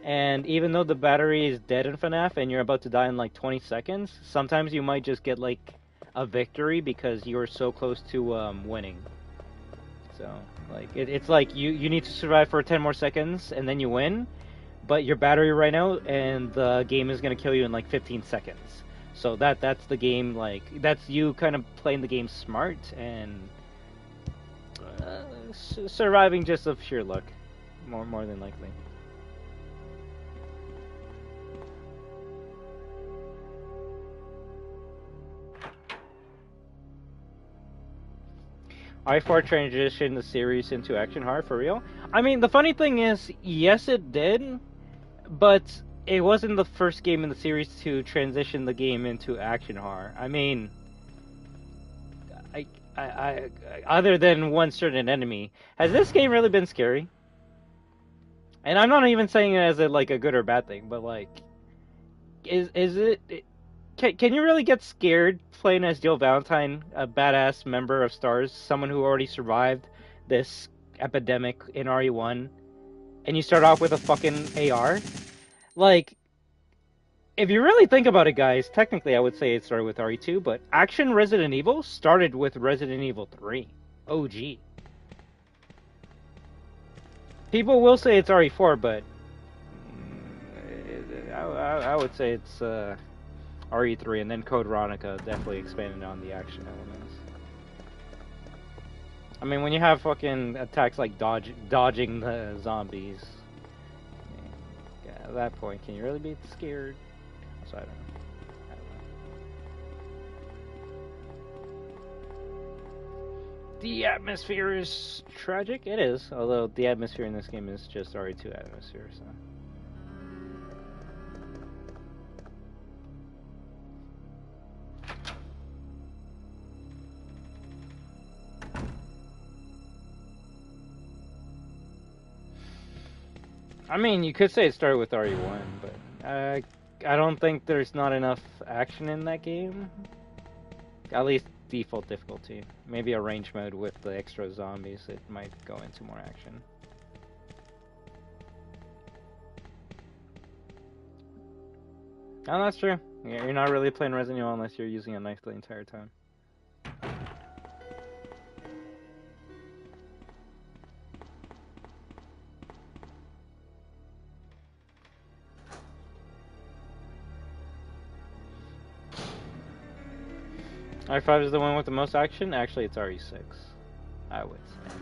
And even though the battery is dead in FNAF and you're about to die in like 20 seconds, sometimes you might just get like a victory because you were so close to winning. So like it's like you need to survive for 10 more seconds and then you win, but your battery ran out and the game is gonna kill you in like 15 seconds. So that's the game, like that's you kind of playing the game smart and surviving just of sheer luck, more than likely. RE4 transitioned the series into action horror for real? I mean, the funny thing is, yes, it did, but it wasn't the first game in the series to transition the game into action horror. I mean, I other than one certain enemy, has this game really been scary? And I'm not even saying it as a like a good or bad thing, but like, is it? Can you really get scared playing as Jill Valentine, a badass member of STARS, someone who already survived this epidemic in RE1, and you start off with a fucking AR? Like, if you really think about it, guys, technically I would say it started with RE2, but action Resident Evil started with Resident Evil 3. OG. People will say it's RE4, but I would say it's RE3, and then Code Veronica definitely expanded on the action elements. I mean, when you have fucking attacks like dodging the zombies, at that point, can you really be scared? So I don't know. The atmosphere is tragic. It is, although the atmosphere in this game is just RE2 atmosphere, so. I mean, you could say it started with RE1, but I don't think there's not enough action in that game. At least default difficulty. Maybe a range mode with the extra zombies, it might go into more action. Oh, that's true. You're not really playing Resident Evil unless you're using a knife the entire time. RE5 is the one with the most action? Actually, it's RE6, I would say.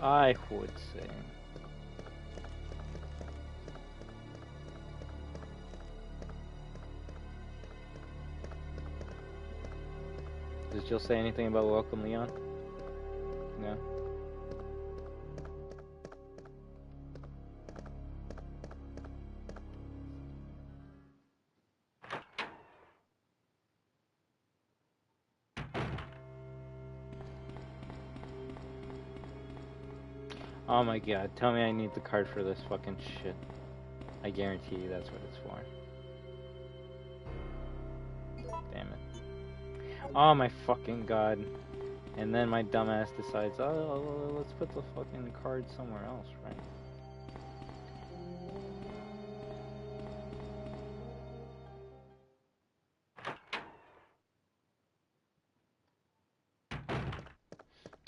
I would say. Did Jill say anything about Welcome Leon? No. Oh my god, tell me I need the card for this fucking shit. I guarantee you that's what it's for. Damn it. Oh my fucking god. And then my dumbass decides, oh, let's put the fucking card somewhere else, right?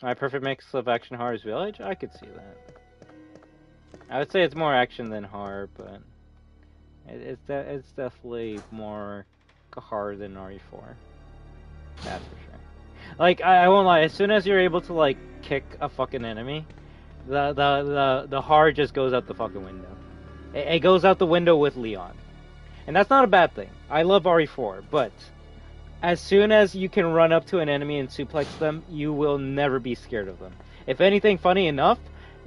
My perfect mix of action horror is Village? I could see that. I would say it's more action than horror, but it's definitely more horror than RE4. That's for sure. Like, I won't lie, as soon as you're able to, like, kick a fucking enemy, the horror just goes out the fucking window. It goes out the window with Leon. And that's not a bad thing. I love RE4, but as soon as you can run up to an enemy and suplex them, you will never be scared of them. If anything, funny enough,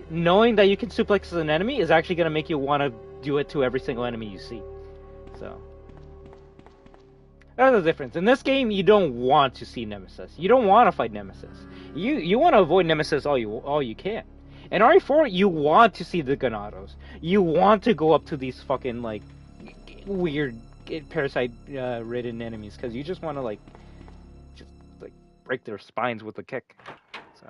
knowing that you can suplex an enemy is actually going to make you want to do it to every single enemy you see. So that's the difference. In this game, you don't want to see Nemesis. You don't want to fight Nemesis. You want to avoid Nemesis all you can. In RE4, you want to see the Ganados. You want to go up to these fucking, like, weird parasite-ridden enemies, because you just want to, like, break their spines with a kick. So.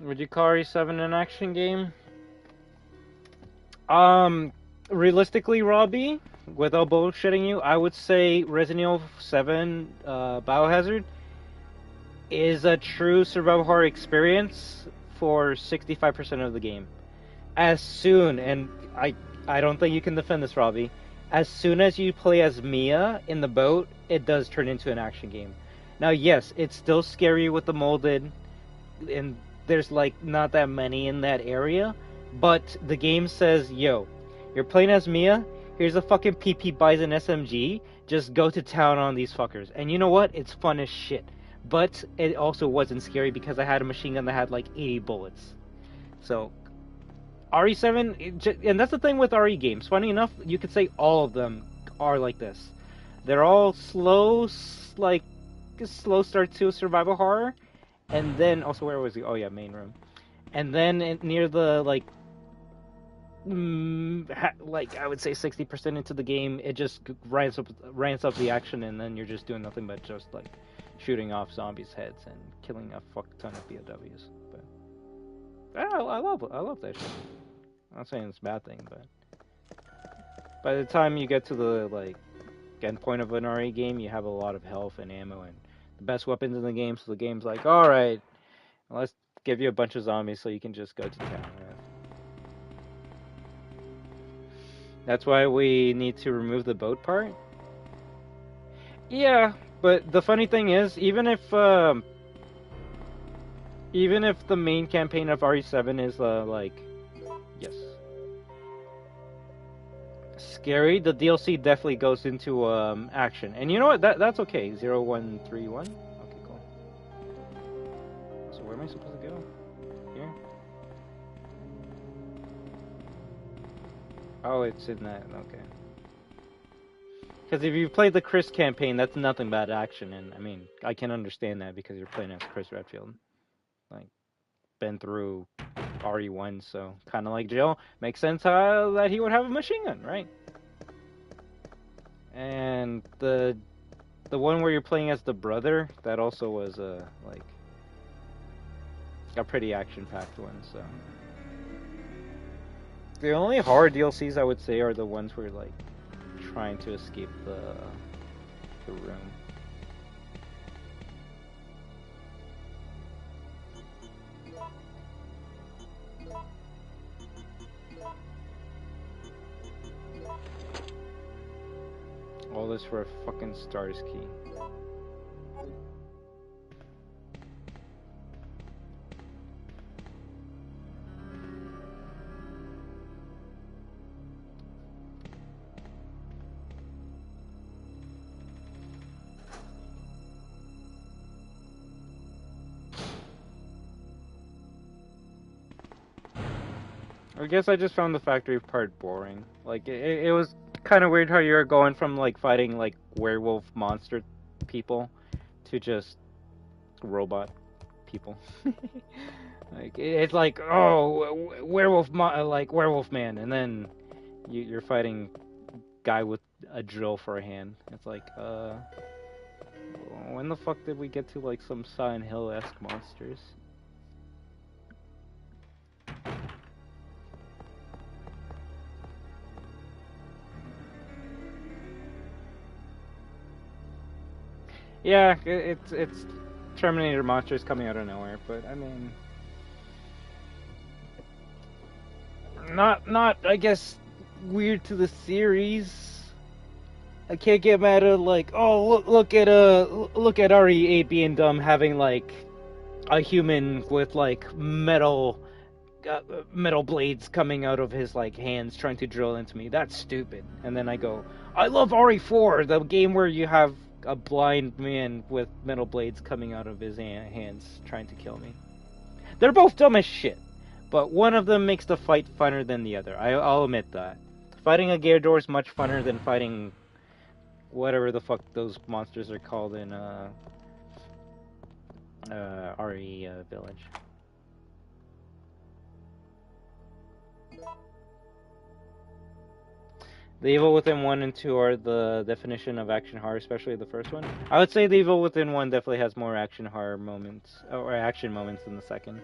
Would you call RE7 an action game? Realistically, Robbie, without bullshitting you, I would say Resident Evil 7 Biohazard is a true survival horror experience for 65% of the game. As soon, and I don't think you can defend this, Robbie, as soon as you play as Mia in the boat, it does turn into an action game. Now, yes, it's still scary with the molded, and there's, like, not that many in that area, but the game says, yo, you're playing as Mia, here's a fucking PP Bison SMG, just go to town on these fuckers. And you know what? It's fun as shit. But it also wasn't scary because I had a machine gun that had, like, 80 bullets. So, RE7, and that's the thing with RE games. Funny enough, you could say all of them are like this. They're all slow start to survival horror. And then, also, where was he? Oh yeah, main room. And then near the, like I would say 60% into the game, it just ramps up the action, and then you're just doing nothing but just, like, shooting off zombies' heads and killing a fuck ton of POWs. But I love that shit. I'm not saying it's a bad thing, but by the time you get to the, like, end point of an RE game, you have a lot of health and ammo and the best weapons in the game, so the game's like, alright, let's give you a bunch of zombies so you can just go to town. Right? That's why we need to remove the boat part? Yeah, but the funny thing is, even if the main campaign of RE7 is, like, yes, scary, the DLC definitely goes into action. And you know what? That's okay. 0131. Okay, cool. So where am I supposed to go? Here? Oh, it's in that. Okay. Because if you played the Chris campaign, that's nothing but action, and I mean, I can understand that because you're playing as Chris Redfield. Like, been through RE1, so kind of like Jill. Makes sense that he would have a machine gun, right? And the one where you're playing as the brother, that also was like a pretty action-packed one. So the only horror DLCs I would say are the ones where you're, like, trying to escape the room. All this for a fucking stars key. I guess I just found the factory part boring. Like, it was kind of weird how you were going from, like, fighting, like, werewolf monster people to just robot people. Like, it's like, oh, werewolf man, and then you're fighting guy with a drill for a hand. It's like, when the fuck did we get to, like, some Silent Hill-esque monsters? Yeah, it's Terminator monsters coming out of nowhere, but I mean, not I guess weird to the series. I can't get mad at, like, oh, look at RE8 being dumb, having like a human with like metal blades coming out of his like hands trying to drill into me. That's stupid. And then I go, I love RE4, the game where you have a blind man with metal blades coming out of his hands trying to kill me. They're both dumb as shit, but one of them makes the fight funner than the other. I'll admit that. Fighting a Gyarados is much funner than fighting whatever the fuck those monsters are called in RE Village. The Evil Within 1 and 2 are the definition of action horror, especially the first one. I would say The Evil Within 1 definitely has more action horror moments, or action moments than the second.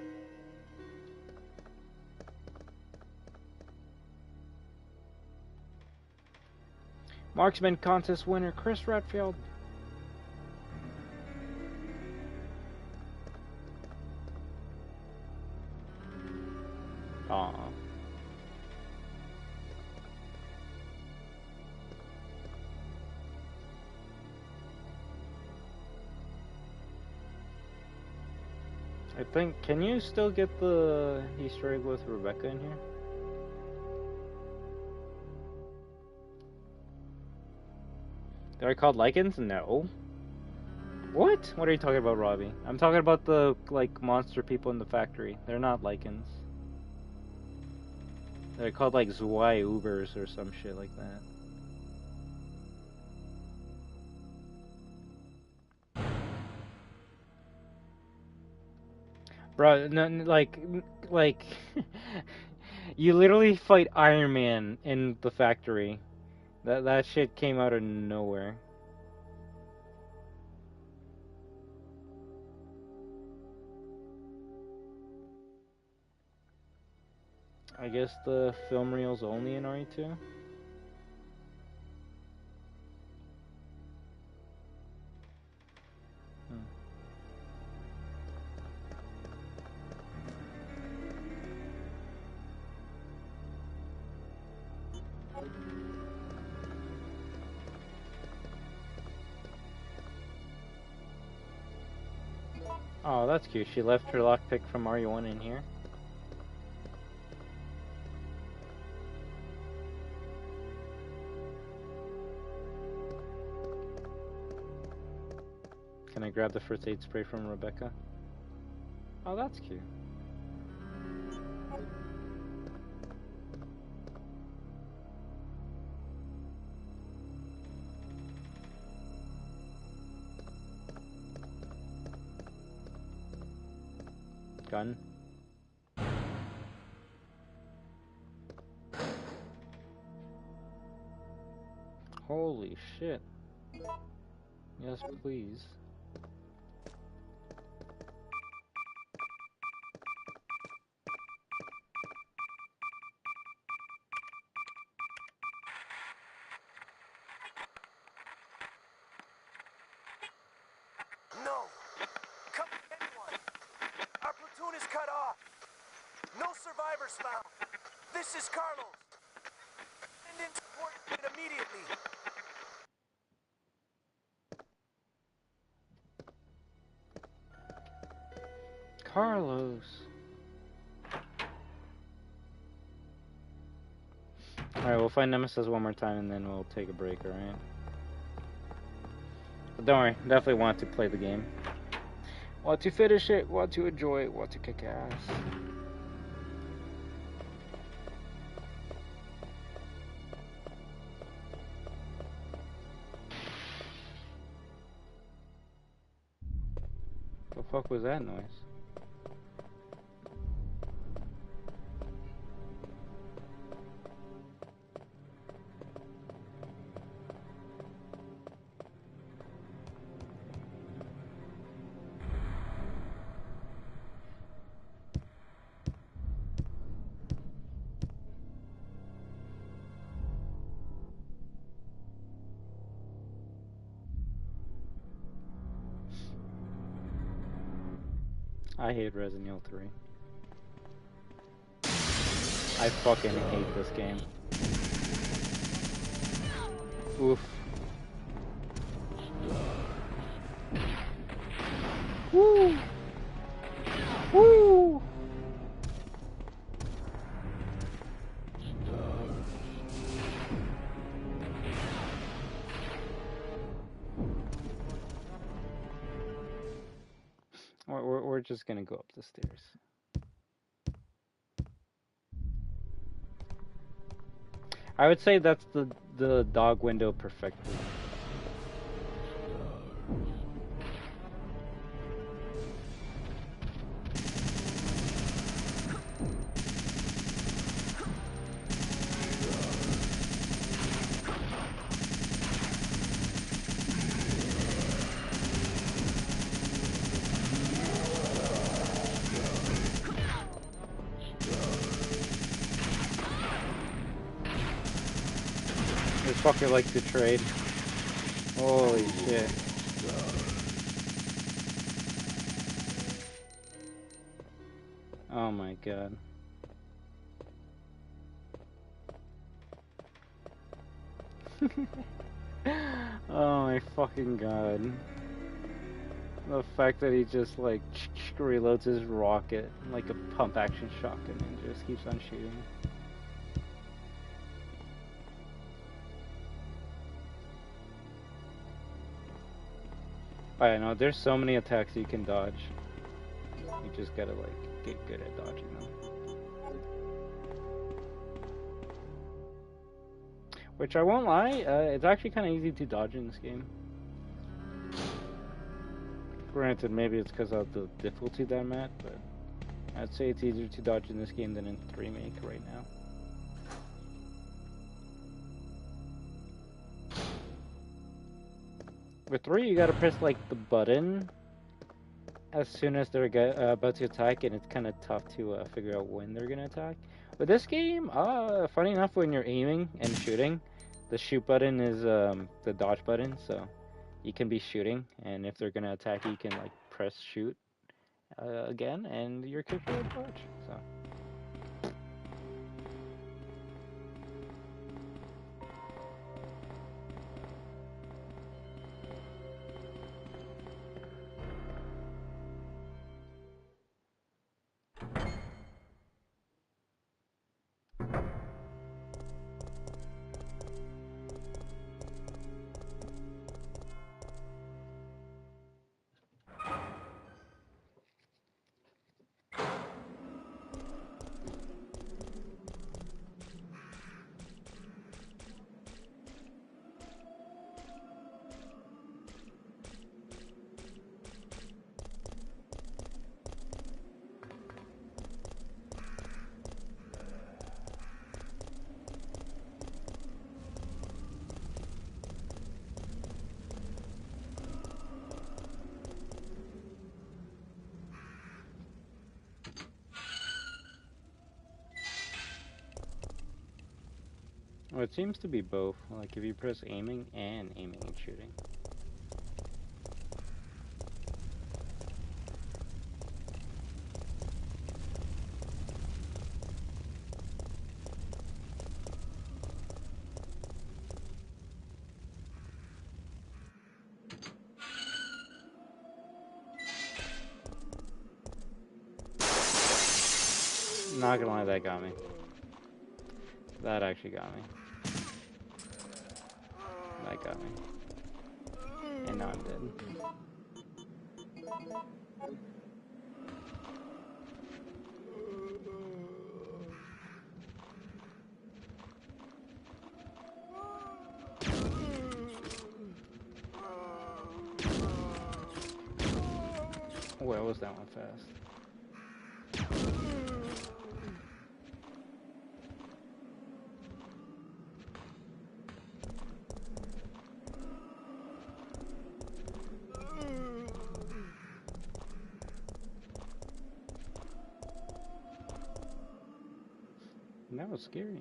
Marksman contest winner Chris Redfield. Aww. I think, can you still get the Easter egg with Rebecca in here? They're called lichens? No. What? What are you talking about, Robbie? I'm talking about the, like, monster people in the factory. They're not lichens. They're called, like, Zwei Ubers or some shit like that. Bro, no, like, you literally fight Iron Man in the factory. That shit came out of nowhere. I guess the film reel's only in RE2? Oh, that's cute. She left her lockpick from RE1 in here. Can I grab the first aid spray from Rebecca? Oh, that's cute. Gun. Holy shit. Yes, please. No! Come anyone! Our platoon is cut off! No survivors found! This is Carlos! Send in support immediately! Carlos. Alright, we'll find Nemesis one more time and then we'll take a break, alright? But don't worry, definitely want to play the game. Want to finish it, want to enjoy it, want to kick ass. fuck was that noise? I hate Resident Evil 3. I fucking hate this game. Oof. Woo! Woo! We're just gonna go up the stairs. I would say that's the dog window perfectly. This fucker likes to trade. Holy shit. Oh my god. Oh my fucking god. The fact that he just like reloads his rocket like a pump action shotgun and just keeps on shooting. I know, there's so many attacks you can dodge. You just gotta like get good at dodging them. Which I won't lie, it's actually kind of easy to dodge in this game. Granted, maybe it's because of the difficulty that I'm at, but I'd say it's easier to dodge in this game than in the remake right now. With 3, you gotta press like the button as soon as they're about to attack, and it's kind of tough to figure out when they're gonna attack. With this game, funny enough, when you're aiming and shooting, the shoot button is the dodge button, so you can be shooting, and if they're gonna attack you, you can like press shoot again, and your character will dodge. So. Well, it seems to be both, like if you press aiming and shooting. Not gonna lie, that got me. That actually got me. That got me. And now I'm dead. Where was that one fast? That was scary.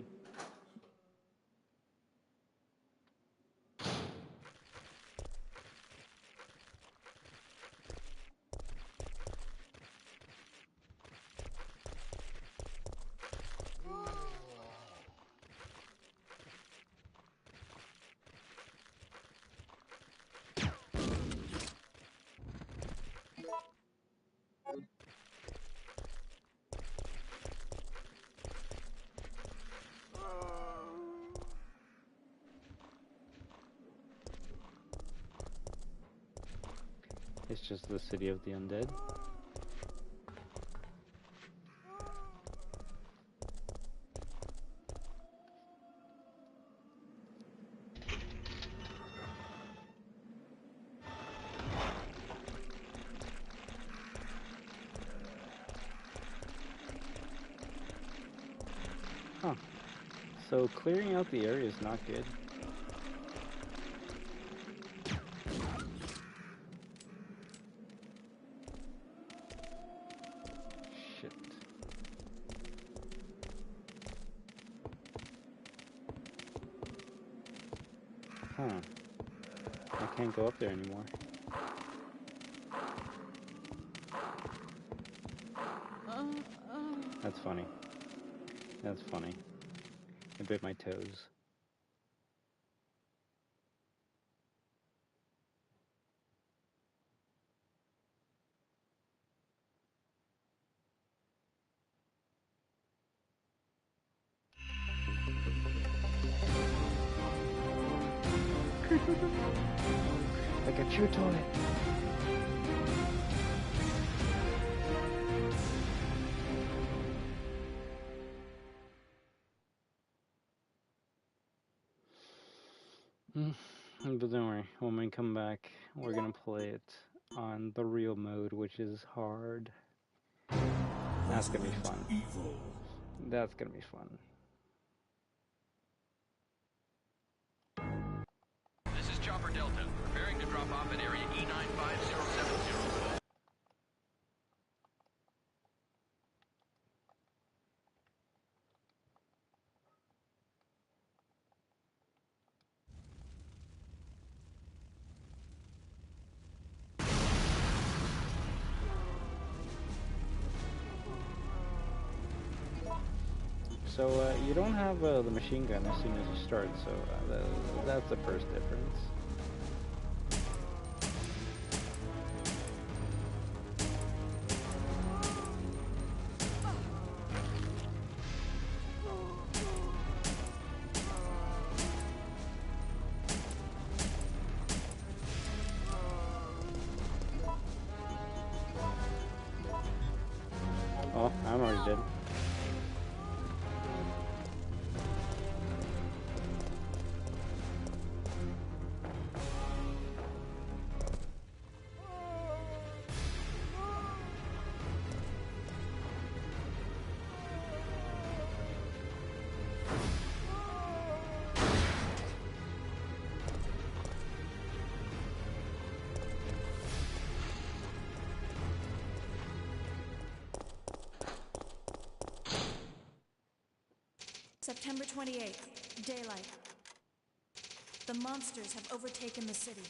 It's just the city of the undead. Huh. So clearing out the area is not good. Shit. Huh. I can't go up there anymore. That's funny. That's funny. I bit my toes. Like a chew toy. But don't worry, when we come back, we're gonna play it on the real mode, which is hard. That's gonna be fun. That's gonna be fun. This is Chopper Delta, preparing to drop off at area E95070. So you don't have the machine gun as soon as you start, so that's the first difference. Oh, I'm already dead. September 28th, daylight. The monsters have overtaken the city.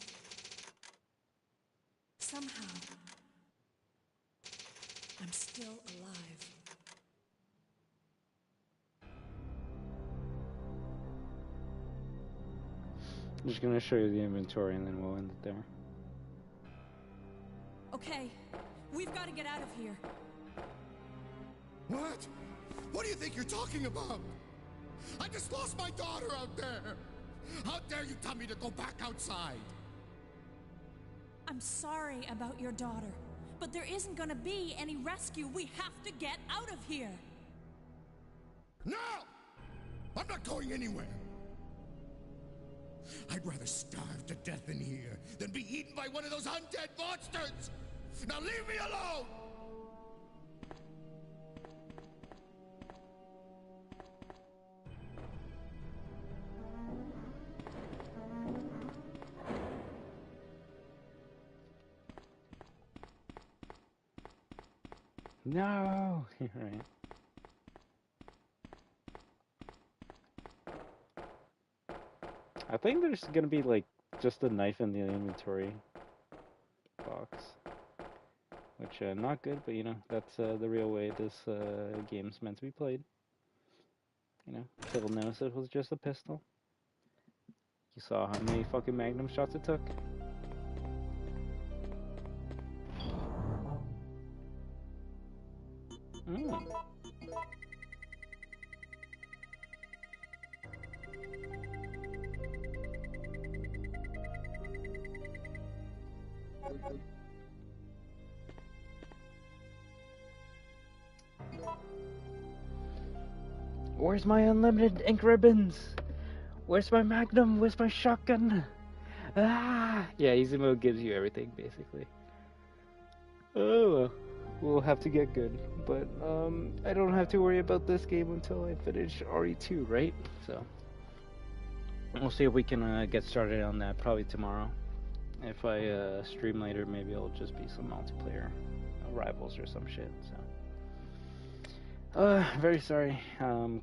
Somehow, I'm still alive. I'm just gonna show you the inventory and then we'll end it there. Okay, we've got to get out of here. What? What do you think you're talking about? I just lost my daughter out there! How dare you tell me to go back outside? I'm sorry about your daughter, but there isn't gonna be any rescue. We have to get out of here! No! I'm not going anywhere! I'd rather starve to death in here than be eaten by one of those undead monsters! Now leave me alone! No! Right. I think there's gonna be like just a knife in the inventory box. Which, not good, but you know, that's the real way this game's meant to be played. You know, kill Nemesis was just a pistol. You saw how many fucking magnum shots it took? Mm. Where's my unlimited ink ribbons? Where's my magnum? Where's my shotgun? Ah! Yeah, easy mode gives you everything, basically. Oh well. We'll have to get good. But, I don't have to worry about this game until I finish RE2, right? So, we'll see if we can get started on that probably tomorrow. If I stream later, maybe it'll just be some multiplayer rivals or some shit, so. Very sorry.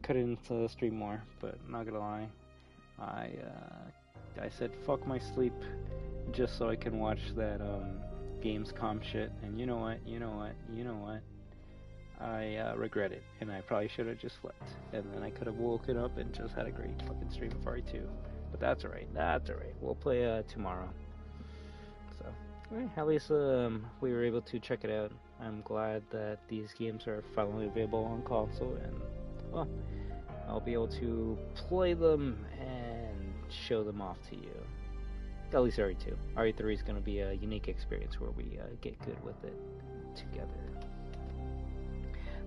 Couldn't stream more, but not gonna lie. I said fuck my sleep just so I can watch that Gamescom shit, and you know what? I regret it, and I probably should have just slept, and then I could have woken up and just had a great fucking stream of RE2. But that's alright. We'll play tomorrow. So, at least we were able to check it out. I'm glad that these games are finally available on console, and well, I'll be able to play them and show them off to you. At least RE2. RE3 is going to be a unique experience where we get good with it together.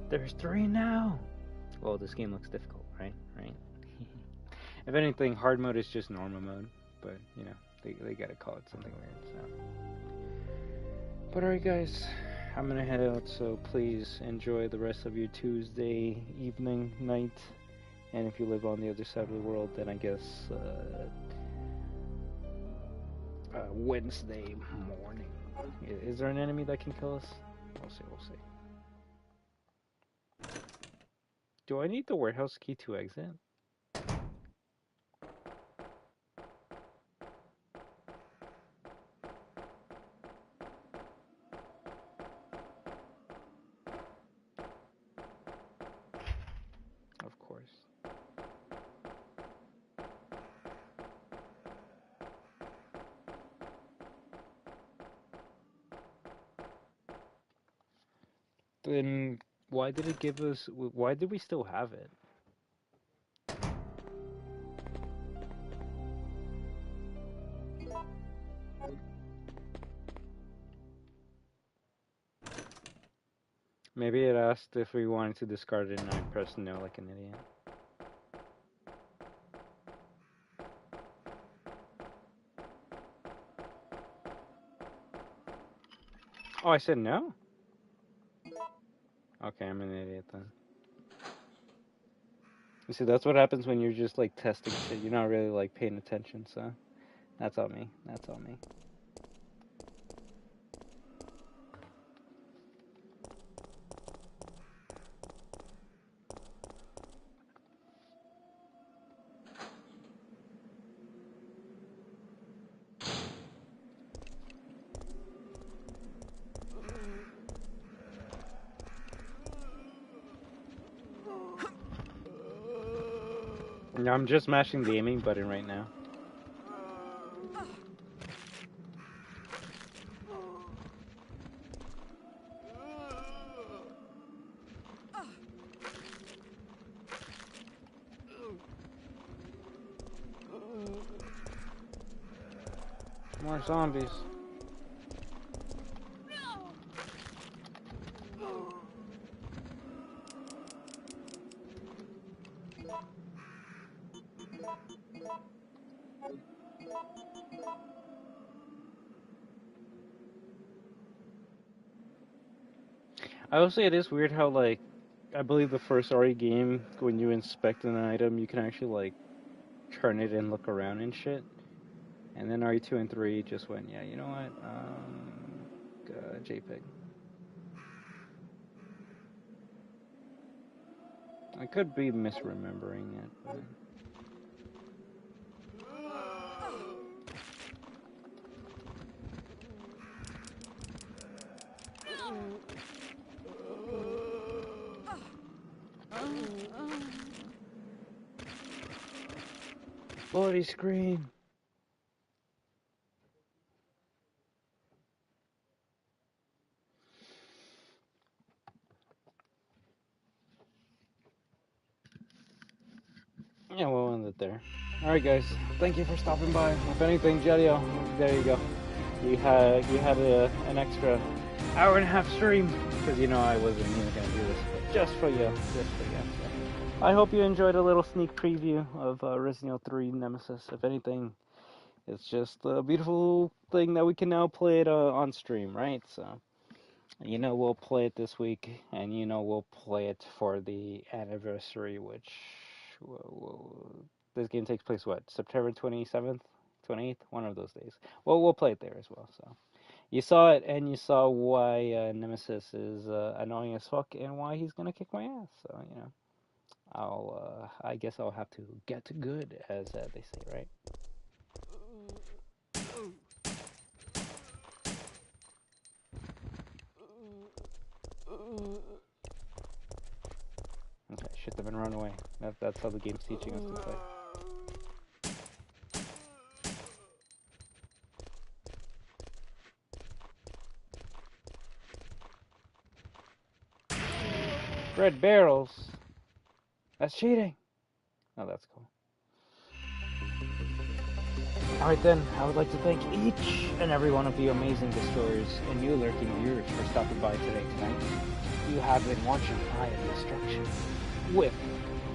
There's 3 now! Well, this game looks difficult, right? If anything, hard mode is just normal mode, but, you know, they gotta call it something weird, so. But alright guys, I'm gonna head out, so please enjoy the rest of your Tuesday evening, night, and if you live on the other side of the world, then I guess, Wednesday morning. Is there an enemy that can kill us? We'll see. Do I need the warehouse key to exit? Of course. Then why did it give us... Why did we still have it? Maybe it asked if we wanted to discard it and I pressed no like an idiot. Oh, I said no? Okay, I'm an idiot then. You see, that's what happens when you're just like testing shit. You're not really like paying attention, so that's on me. I'm just mashing the aiming button right now. More zombies. I will say it is weird how, like, I believe the first RE game, when you inspect an item, you can actually, like, turn it and look around and shit. And then RE2 and 3 just went, yeah, you know what? JPEG. I could be misremembering it, but... Bloody screen! Yeah, we'll end it there. Alright guys, thank you for stopping by. If anything, Jedio, there you go. You had an extra hour and a half stream, because you know I wasn't even going to do this, but just for you, just for you. So, I hope you enjoyed a little sneak preview of Resident Evil 3 Nemesis. If anything, it's just a beautiful thing that we can now play it on stream, right? So, you know we'll play it this week, and you know we'll play it for the anniversary, which this game takes place what, September 27th, 28th, one of those days. Well, we'll play it there as well. So you saw it, and you saw why Nemesis is annoying as fuck, and why he's gonna kick my ass. So you know, I guess I'll have to get good, as they say, right? Okay, shoot them and run away. That's how the game's teaching us to play. Red barrels? That's cheating! Oh, that's cool. Alright then, I would like to thank each and every one of you amazing destroyers and you lurking viewers for stopping by today tonight. You have been watching I Am Destruction with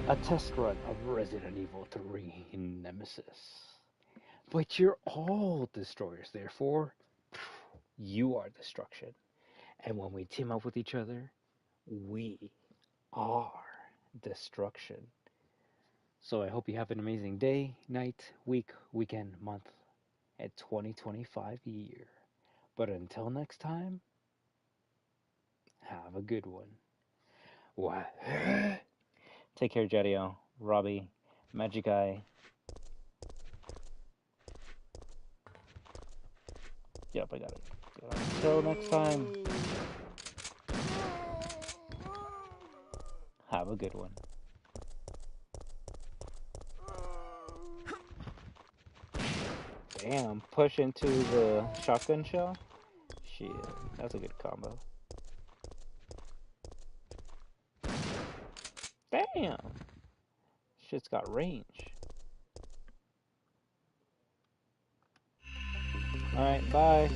a test run of Resident Evil 3 Nemesis. But you're all destroyers, therefore, you are destruction. And when we team up with each other, we are destruction. So I hope you have an amazing day, night, week, weekend, month, and 2025 year. But until next time, have a good one. What? Take care, Jedio, Robbie, Magic Eye. Yep, I got it. Until next time, have a good one. Damn, push into the shotgun shell? Shit, that's a good combo. Damn! Shit's got range. Alright, bye.